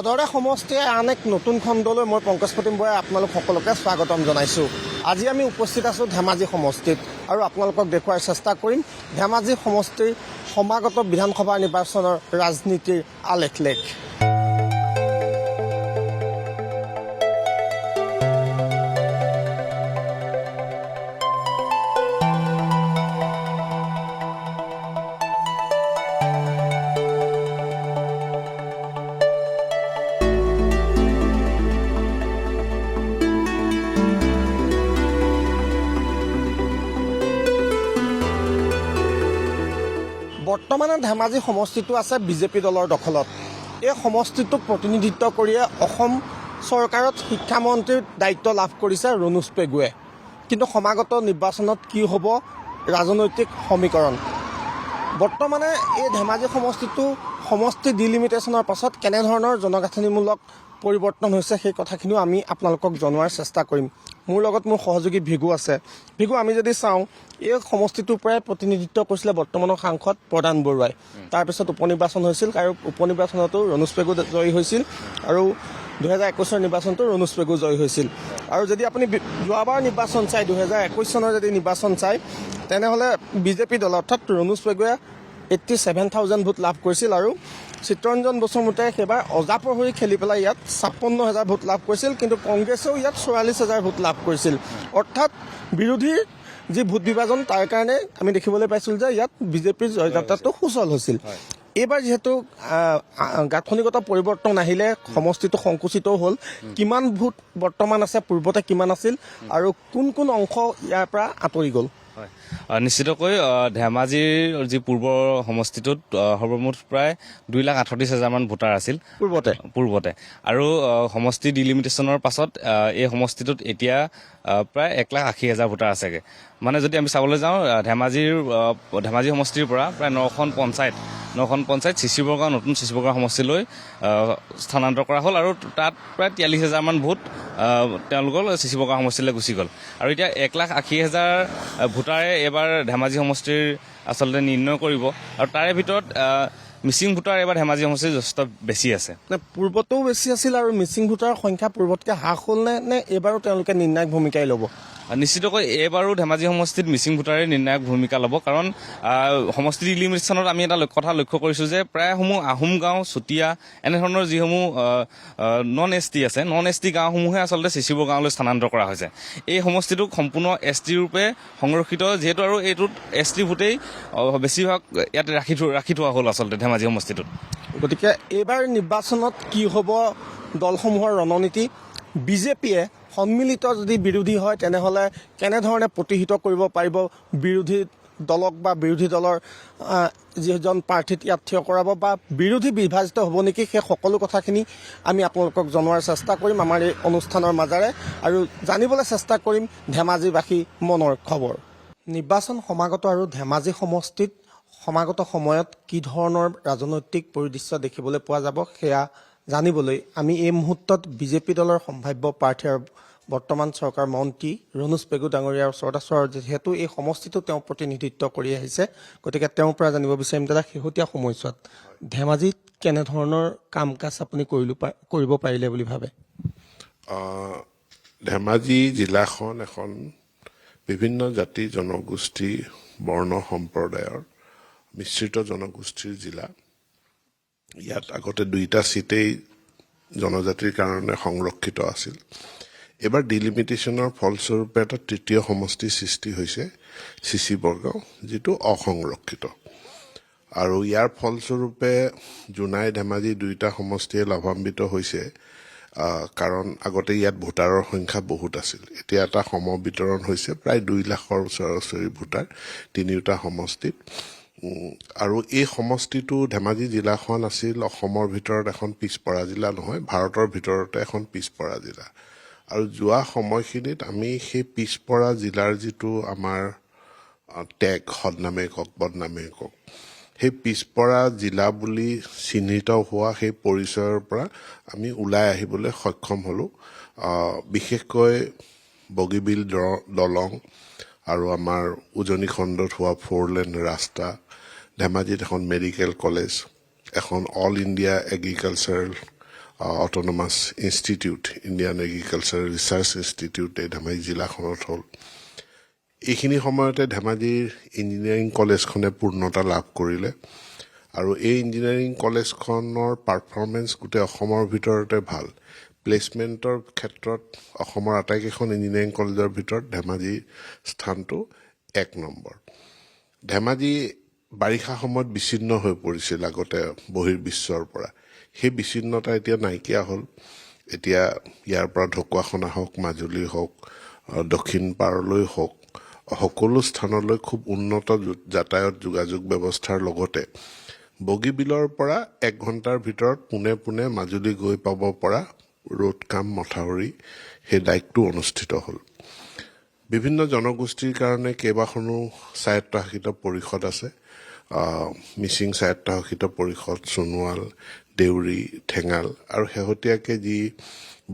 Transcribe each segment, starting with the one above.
বদৰে সমষ্টিৰ আন এক নতুন খণ্ডলৈ মই পংকজ প্ৰতিম বৰাই আপোনালোক সকলোকে স্বাগতম জনাইছোঁ। আজি আমি উপস্থিত আছোঁ ধেমাজি সমষ্টিত আৰু আপোনালোকক দেখুৱাৰ চেষ্টা কৰিম ধেমাজি সমষ্টিৰ সমাগত বিধানসভা নিৰ্বাচনৰ ৰাজনীতিৰ আলেখ-লেখ। বৰ্তমানে ধেমাজি সমষ্টিটো আছে বিজেপি দলৰ দখলত। এই সমষ্টিটোক প্ৰতিনিধিত্ব কৰিয়ে অসম চৰকাৰত শিক্ষামন্ত্ৰীৰ দায়িত্ব লাভ কৰিছে ৰণোজ পেগুৱে। কিন্তু সমাগত নিৰ্বাচনত কি হ'ব ৰাজনৈতিক সমীকৰণ। বৰ্তমানে এই ধেমাজি সমষ্টি ডিলিমিটেশ্যনৰ পাছত কেনেধৰণৰ জনগাঁথনিমূলক পৰিৱৰ্তন হৈছে সেই কথাখিনিও আমি আপোনালোকক জনোৱাৰ চেষ্টা কৰিম। মোৰ লগত মোৰ সহযোগী ভিগু আছে। ভিগু, আমি যদি চাওঁ এই সমষ্টিটোৰ পৰাই প্ৰতিনিধিত্ব কৰিছিলে বৰ্তমানৰ সাংসদ প্ৰদান বৰুৱাই। তাৰপিছত উপ নিৰ্বাচন হৈছিল আৰু উপ নিৰ্বাচনতো ৰণোজ পেগু জয়ী হৈছিল আৰু 2021 নিৰ্বাচনতো ৰণোজ পেগু জয়ী হৈছিল। আৰু যদি আপুনি যোৱাবাৰ নিৰ্বাচন চাই 2021 চনৰ যদি নিৰ্বাচন চাই তেনেহ'লে বিজেপি দল অৰ্থাৎ ৰণোজ পেগুৱে 87,000 ভোট লাভ কৰিছিল আৰু চিত্তৰঞ্জন বসুমতাৰীয়ে সেইবাৰ অজাপ্ৰহৰী খেলি পেলাই ইয়াত 56,000 ভোট লাভ কৰিছিল। কিন্তু কংগ্ৰেছেও ইয়াত 44,000 ভোট লাভ কৰিছিল। অৰ্থাৎ বিৰোধীৰ যি ভোট বিভাজন তাৰ কাৰণে আমি দেখিবলৈ পাইছিলোঁ যে ইয়াত বিজেপিৰ জয়যাত্ৰাটো সুচল হৈছিল। এইবাৰ যিহেতু গাঁথনিগত পৰিৱৰ্তন আহিলে সমষ্টিটো সংকুচিতও হ'ল। কিমান ভোট বৰ্তমান আছে, পূৰ্বতে কিমান আছিল আৰু কোন কোন অংশ ইয়াৰ পৰা আঁতৰি গ'ল? হয়, নিশ্চিতকৈ ধেমাজিৰ যি পূৰ্ব সমষ্টিটোত সৰ্বমুঠ প্ৰায় 2,38,000 মান ভোটাৰ আছিল পূৰ্বতে আৰু সমষ্টি ডিলিমিটেশ্যনৰ পাছত এই সমষ্টিটোত এতিয়া প্ৰায় 1,80,000 ভোটাৰ আছেগৈ। মানে যদি আমি চাবলৈ যাওঁ ধেমাজি সমষ্টিৰ পৰা প্ৰায় 9খন পঞ্চায়ত চিচিবৰগাঁও নতুন চিচিবৰগাঁও সমষ্টিলৈ স্থানান্তৰ কৰা হ'ল আৰু তাত প্ৰায় 43,000 মান ভোট তেওঁলোকৰ চিচিবৰগাঁও সমষ্টিলৈ গুচি গ'ল। আৰু এতিয়া 1,80,000 ভোটাৰে এইবাৰ ধেমাজি সমষ্টিৰ আচলতে নিৰ্ণয় কৰিব আৰু তাৰে ভিতৰত মিচিং ভোটাৰ এইবাৰ ধেমাজি সমষ্টিৰ যথেষ্ট বেছি আছে। পূৰ্বতেও বেছি আছিল আৰু মিচিং ভোটাৰৰ সংখ্যা পূৰ্বতকৈ হ্ৰাস হ'ল নে এইবাৰো তেওঁলোকে নিৰ্ণায়ক ভূমিকাই ল'ব? নিশ্চিতকৈ এইবাৰো ধেমাজি সমষ্টিত মিচিং ভোটাৰে নিৰ্ণায়ক ভূমিকা ল'ব। কাৰণ সমষ্টি ডিলিমিটেশ্যনত আমি এটা কথা লক্ষ্য কৰিছোঁ যে প্ৰায়সমূহ আহোম গাঁও, চুতীয়া এনেধৰণৰ যিসমূহ নন এছ টি গাঁওসমূহে আচলতে চিচিবৰ গাঁৱলৈ স্থানান্তৰ কৰা হৈছে। এই সমষ্টিটোক সম্পূৰ্ণ এছ টি ৰূপে সংৰক্ষিত যিহেতু আৰু এইটোত এছ টি ভোটেই বেছিভাগ ইয়াত ৰাখি থোৱা হ'ল আচলতে ধেমাজি সমষ্টিটোত। গতিকে এইবাৰ নিৰ্বাচনত কি হ'ব দলসমূহৰ ৰণনীতি? বিজেপিয়ে সন্মিলিত যদি বিৰোধী হয় তেনেহ'লে কেনেধৰণে প্ৰতিহিত কৰিব পাৰিব বিৰোধী দলক বা বিৰোধী দলৰ যিজন প্ৰাৰ্থীত ইয়াত থিয় কৰাব বা বিৰোধী বিভাজিত হ'ব নেকি, সেই সকলো কথাখিনি আমি আপোনালোকক জনোৱাৰ চেষ্টা কৰিম আমাৰ এই অনুষ্ঠানৰ মাজেৰে আৰু জানিবলৈ চেষ্টা কৰিম ধেমাজিবাসী মনৰ খবৰ। নিৰ্বাচন সমাগত আৰু ধেমাজি সমষ্টিত সমাগত সময়ত কি ধৰণৰ ৰাজনৈতিক পৰিদৃশ্য দেখিবলৈ পোৱা যাব সেয়া জানিবলৈ আমি এই মুহূৰ্তত বিজেপি দলৰ সম্ভাৱ্য প্ৰাৰ্থী আৰু বৰ্তমান চৰকাৰ মন্ত্ৰী ৰণোজ পেগু ডাঙৰীয়াৰ ওচৰত আছোঁ। আৰু যিহেতু এই সমষ্টিটো তেওঁ প্ৰতিনিধিত্ব কৰি আহিছে গতিকে তেওঁৰ পৰা জানিব বিচাৰিম, দাদা শেহতীয়া সময়ছোৱাত ধেমাজিত কেনেধৰণৰ কাম কাজ আপুনি কৰিব পাৰিলে বুলি ভাবে? ধেমাজি জিলাখন এখন বিভিন্ন জাতি জনগোষ্ঠী বৰ্ণ সম্প্ৰদায়ৰ মিশ্ৰিত জনগোষ্ঠীৰ জিলা। ইয়াত আগতে 2টা ছিটেই জনজাতিৰ কাৰণে সংৰক্ষিত আছিল। এইবাৰ ডিলিমিটেশ্যনৰ ফলস্বৰূপে এটা তৃতীয় সমষ্টিৰ সৃষ্টি হৈছে চিচিবৰগাঁও, যিটো অসংৰক্ষিত। আৰু ইয়াৰ ফলস্বৰূপে জোনাই ধেমাজি 2টা সমষ্টিয়ে লাভান্বিত হৈছে। কাৰণ আগতে ইয়াত ভোটাৰৰ সংখ্যা বহুত আছিল, এতিয়া এটা সমবিতৰণ হৈছে প্ৰায় 2 লাখৰ ওচৰা-ওচৰি ভোটাৰ 3টা সমষ্টিত। আৰু এই সমষ্টিটো ধেমাজি জিলাখন আছিল অসমৰ ভিতৰত এখন পিছপৰা জিলা নহয়, ভাৰতৰ ভিতৰতে এখন পিছপৰা জিলা। আৰু যোৱা সময়খিনিত আমি সেই পিছপৰা জিলাৰ যিটো আমাৰ টেগ সদনামেই কওক বদনামেই কওক, সেই পিছপৰা জিলা বুলি চিহ্নিত হোৱা সেই পৰিচয়ৰ পৰা আমি ওলাই আহিবলৈ সক্ষম হ'লোঁ। বিশেষকৈ বগীবিল দলং আৰু আমাৰ উজনি খণ্ডত হোৱা 4 লেন ৰাস্তা, ধেমাজিত এখন মেডিকেল কলেজ, এখন all India agricultural autonomous institute, Indian agricultural research institute এই ধেমাজি জিলাখনত হ'ল। এইখিনি সময়তে ধেমাজিৰ ইঞ্জিনিয়াৰিং কলেজখনে পূৰ্ণতা লাভ কৰিলে আৰু এই ইঞ্জিনিয়াৰিং কলেজখনৰ পাৰফৰ্মেঞ্চ গোটেই অসমৰ ভিতৰতে ভাল। প্লেচমেণ্টৰ ক্ষেত্ৰত অসমৰ আটাইকেইখন ইঞ্জিনিয়াৰিং কলেজৰ ভিতৰত ধেমাজিৰ স্থানটো 1 নম্বৰ। ধেমাজি বাৰিষা সময়ত বিচ্ছিন্ন হৈ পৰিছিল আগতে বহিৰ্বিশ্বৰ পৰা। সেই বিচ্ছিন্নতা এতিয়া নাইকিয়া হ'ল। এতিয়া ইয়াৰ পৰা ঢকুৱাখনা হওক, মাজুলী হওক, দক্ষিণ পাৰলৈ হওক, সকলো স্থানলৈ খুব উন্নত যাতায়াত যোগাযোগ ব্যৱস্থাৰ লগতে বগীবিলৰ পৰা 1 ঘণ্টাৰ ভিতৰত পোনে পোনে মাজুলী গৈ পাব পৰা ৰোড কাম মথাউৰি সেই দায়িত্ব অনুষ্ঠিত হ'ল। বিভিন্ন জনগোষ্ঠীৰ কাৰণে কেইবাখনো স্বায়ত্তশাসিত পৰিষদ আছে। মিচিং স্বায়ত্তশাসিত পৰিষদ, সোণোৱাল, দেউৰী, ঠেঙাল আৰু শেহতীয়াকৈ যি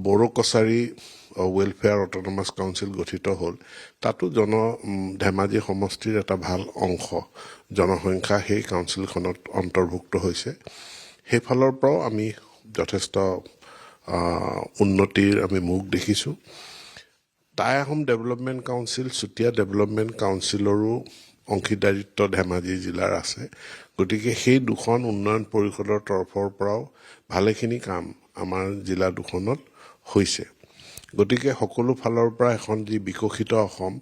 Bodo Kachari welfare autonomous council গঠিত হ'ল, তাতো ধেমাজি সমষ্টিৰ এটা ভাল অংশ জনসংখ্যা সেই কাউন্সিলখনত অন্তৰ্ভুক্ত হৈছে। সেইফালৰ পৰাও আমি যথেষ্ট উন্নতিৰ আমি মুখ দেখিছোঁ। Tai Ahom development council, Chutiya development কাউন্সিলৰো অংশীদাৰিত্ব ধেমাজি জিলাৰ আছে। গতিকে সেই দুখন উন্নয়ন পৰিষদৰ তৰফৰ পৰাও ভালেখিনি কাম আমাৰ জিলা দুখনত হৈছে। গতিকে সকলো ফালৰ পৰা এখন যি বিকশিত অসম,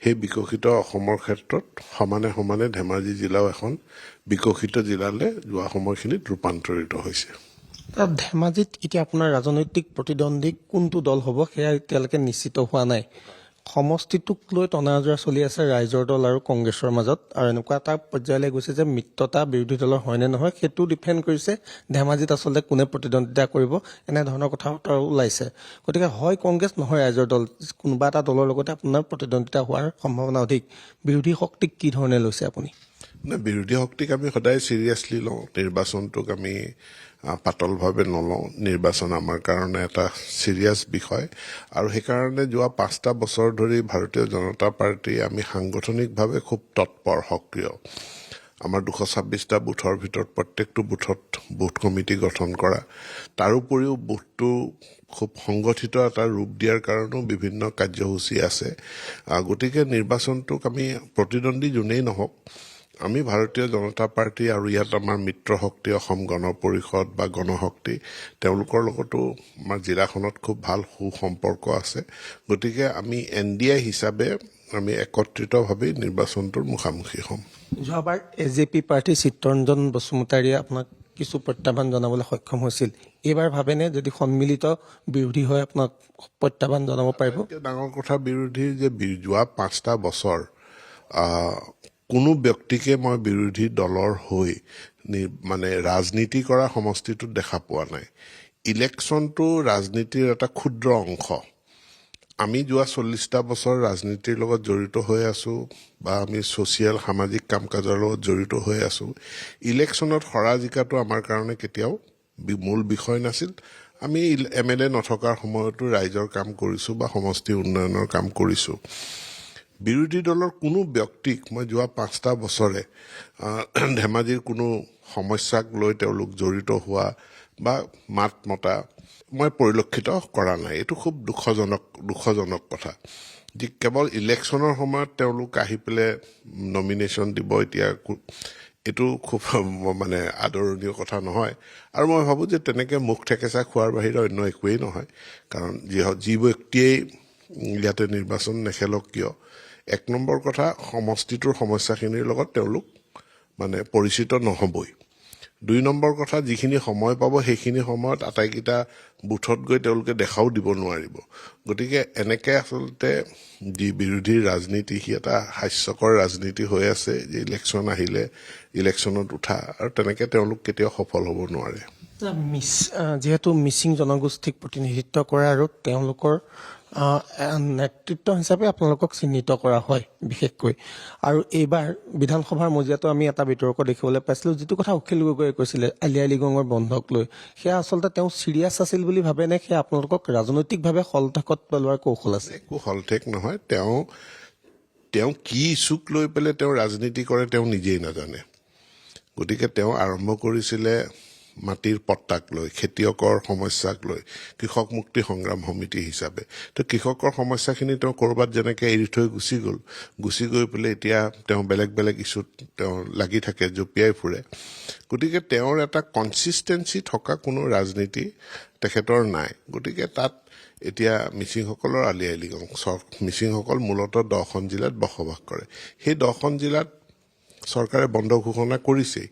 সেই বিকশিত অসমৰ ক্ষেত্ৰত সমানে সমানে ধেমাজি জিলাও এখন বিকশিত জিলালৈ যোৱা সময়খিনিত ৰূপান্তৰিত হৈছে। ধেমাজিত এতিয়া আপোনাৰ ৰাজনৈতিক প্ৰতিদ্বন্দ্বী কোনটো দল হ'ব সেয়া এতিয়ালৈকে নিশ্চিত হোৱা নাই। সমষ্টিটোক লৈ টনাজোৰা চলি আছে ৰাইজৰ দল আৰু কংগ্ৰেছৰ মাজত, আৰু এনেকুৱা এটা পৰ্যায়লৈ গৈছে যে মিত্ৰতা বিৰোধী দলৰ হয়নে নহয় সেইটো ডিফেণ্ড কৰিছে। ধেমাজিত আচলতে কোনে প্ৰতিদ্বন্দ্বিতা কৰিব এনেধৰণৰ কথা ওলাইছে। গতিকে হয় কংগ্ৰেছ, নহয় ৰাইজৰ দল, কোনোবা এটা দলৰ লগতে আপোনাৰ প্ৰতিদ্বন্দ্বিতা হোৱাৰ সম্ভাৱনা অধিক। বিৰোধী শক্তিক কি ধৰণে লৈছে আপুনি? বিৰোধী শক্তিক আমি সদায় চিৰিয়াছলি লওঁ। নিৰ্বাচনটোক আমি পাতলভাৱে নলওঁ। নিৰ্বাচন আমাৰ কাৰণে এটা চিৰিয়াছ বিষয় আৰু সেইকাৰণে যোৱা 5টা বছৰ ধৰি ভাৰতীয় জনতা পাৰ্টী আমি সাংগঠনিকভাৱে খুব তৎপৰ, সক্ৰিয়। আমাৰ 226টা বুথৰ ভিতৰত প্ৰত্যেকটো বুথত বুথ কমিটি গঠন কৰা, তাৰোপৰিও বুথটো খুব সংগঠিত এটা ৰূপ দিয়াৰ কাৰণেও বিভিন্ন কাৰ্যসূচী আছে। গতিকে নিৰ্বাচনটোক আমি প্ৰতিদ্বন্দ্বী যোনেই নহওক, আমি ভাৰতীয় জনতা পাৰ্টী আৰু ইয়াত আমাৰ মিত্ৰ শক্তি অসম গণ পৰিষদ বা গণশক্তি, তেওঁলোকৰ লগতো আমাৰ জিলাখনত খুব ভাল সুসম্পৰ্ক আছে। গতিকে আমি NDA হিচাপে আমি একত্ৰিতভাৱে নিৰ্বাচনটোৰ মুখামুখি হ'ম। যোৱাবাৰ AJP প্ৰাৰ্থী চিত্তৰঞ্জন বসুমতাৰীয়ে আপোনাক কিছু প্ৰত্যাহ্বান জনাবলৈ সক্ষম হৈছিল। এইবাৰ ভাবেনে যদি সন্মিলিত বিৰোধী হয় আপোনাক প্ৰত্যাহ্বান জনাব পাৰিব? ডাঙৰ কথা বিৰোধীৰ যে যোৱা 5টা বছৰ কোনো ব্যক্তিকে মই বিৰোধী দলৰ হৈ মানে ৰাজনীতি কৰা সমষ্টিটোত দেখা পোৱা নাই। ইলেকশ্যনটো ৰাজনীতিৰ এটা ক্ষুদ্ৰ অংশ। আমি যোৱা 40টা বছৰ ৰাজনীতিৰ লগত জড়িত হৈ আছোঁ বা আমি ছ'চিয়েল সামাজিক কাম কাজৰ লগত জড়িত হৈ আছোঁ। ইলেকশ্যনত হৰা জিকাটো আমাৰ কাৰণে কেতিয়াও মূল বিষয় নাছিল। আমি MLA নথকাৰ সময়তো ৰাইজৰ কাম কৰিছোঁ বা সমষ্টি উন্নয়নৰ কাম কৰিছোঁ। বিৰোধী দলৰ কোনো ব্যক্তিক মই যোৱা 5টা বছৰে ধেমাজিৰ কোনো সমস্যাক লৈ তেওঁলোক জড়িত হোৱা বা মাত মতা মই পৰিলক্ষিত কৰা নাই। এইটো খুব দুখজনক কথা। যি কেৱল ইলেকশ্যনৰ সময়ত তেওঁলোক আহি পেলাই নমিনেশ্যন দিব, এতিয়া এইটো খুব মানে আদৰণীয় কথা নহয়। আৰু মই ভাবোঁ যে তেনেকৈ মুখ ঠেকেচা খোৱাৰ বাহিৰে অন্য একোৱেই নহয়। কাৰণ যি ব্যক্তিয়েই ইয়াতে নিৰ্বাচন নেখেলক কিয়, 1 নম্বৰ কথা সমষ্টিটোৰ সমস্যাখিনিৰ লগত তেওঁলোক মানে পৰিচিত নহ'বই। 2 নম্বৰ কথা, যিখিনি সময় পাব সেইখিনি সময়ত আটাইকেইটা বুথত গৈ তেওঁলোকে দেখাও দিব নোৱাৰিব। গতিকে এনেকৈ আচলতে যি বিৰোধীৰ ৰাজনীতি, সি এটা হাস্যকৰ ৰাজনীতি হৈ আছে যে ইলেকশ্যন আহিলে ইলেকশ্যনত উঠা, আৰু তেনেকৈ তেওঁলোক কেতিয়াও সফল হ'ব নোৱাৰে। যিহেতু মিচিং জনগোষ্ঠীক প্ৰতিনিধিত্ব কৰে আৰু তেওঁলোকৰ নেতৃত্ব হিচাপে আপোনালোকক চিহ্নিত কৰা হয় বিশেষকৈ, আৰু এইবাৰ বিধানসভাৰ মজিয়াতো আমি এটা বিতৰ্ক দেখিবলৈ পাইছিলোঁ, যিটো কথা অখিল গগৈয়ে কৈছিলে আলি আই লৃগাঙৰ বন্ধক লৈ। সেয়া আচলতে তেওঁ চিৰিয়াছ আছিল বুলি ভাবেনে, সেয়া আপোনালোকক ৰাজনৈতিকভাৱে হলঠেকত পেলোৱাৰ কৌশল আছে? একো হলঠেক নহয়। তেওঁ কি ইছ্যুক লৈ পেলাই তেওঁ ৰাজনীতি কৰে তেওঁ নিজেই নাজানে। গতিকে তেওঁ আৰম্ভ কৰিছিলে মাটিৰ পট্টাক লৈ, খেতিয়কৰ সমস্যাক লৈ কৃষক মুক্তি সংগ্ৰাম সমিতি হিচাপে তো কৃষকৰ সমস্যাখিনি তেওঁ ক'ৰবাত যেনেকৈ এৰি থৈ গুচি গৈ পেলাই এতিয়া তেওঁ বেলেগ বেলেগ ইছ্যুত তেওঁ লাগি থাকে, জঁপিয়াই ফুৰে। গতিকে তেওঁৰ এটা কনচিষ্টেঞ্চি থকা কোনো ৰাজনীতি তেখেতৰ নাই। গতিকে তাত এতিয়া মিচিংসকলৰ আলি আই লৃগাং, মিচিংসকল মূলতঃ 10খন জিলাত বসবাস কৰে। সেই 10খন জিলাত চৰকাৰে বন্ধ ঘোষণা কৰিছেই।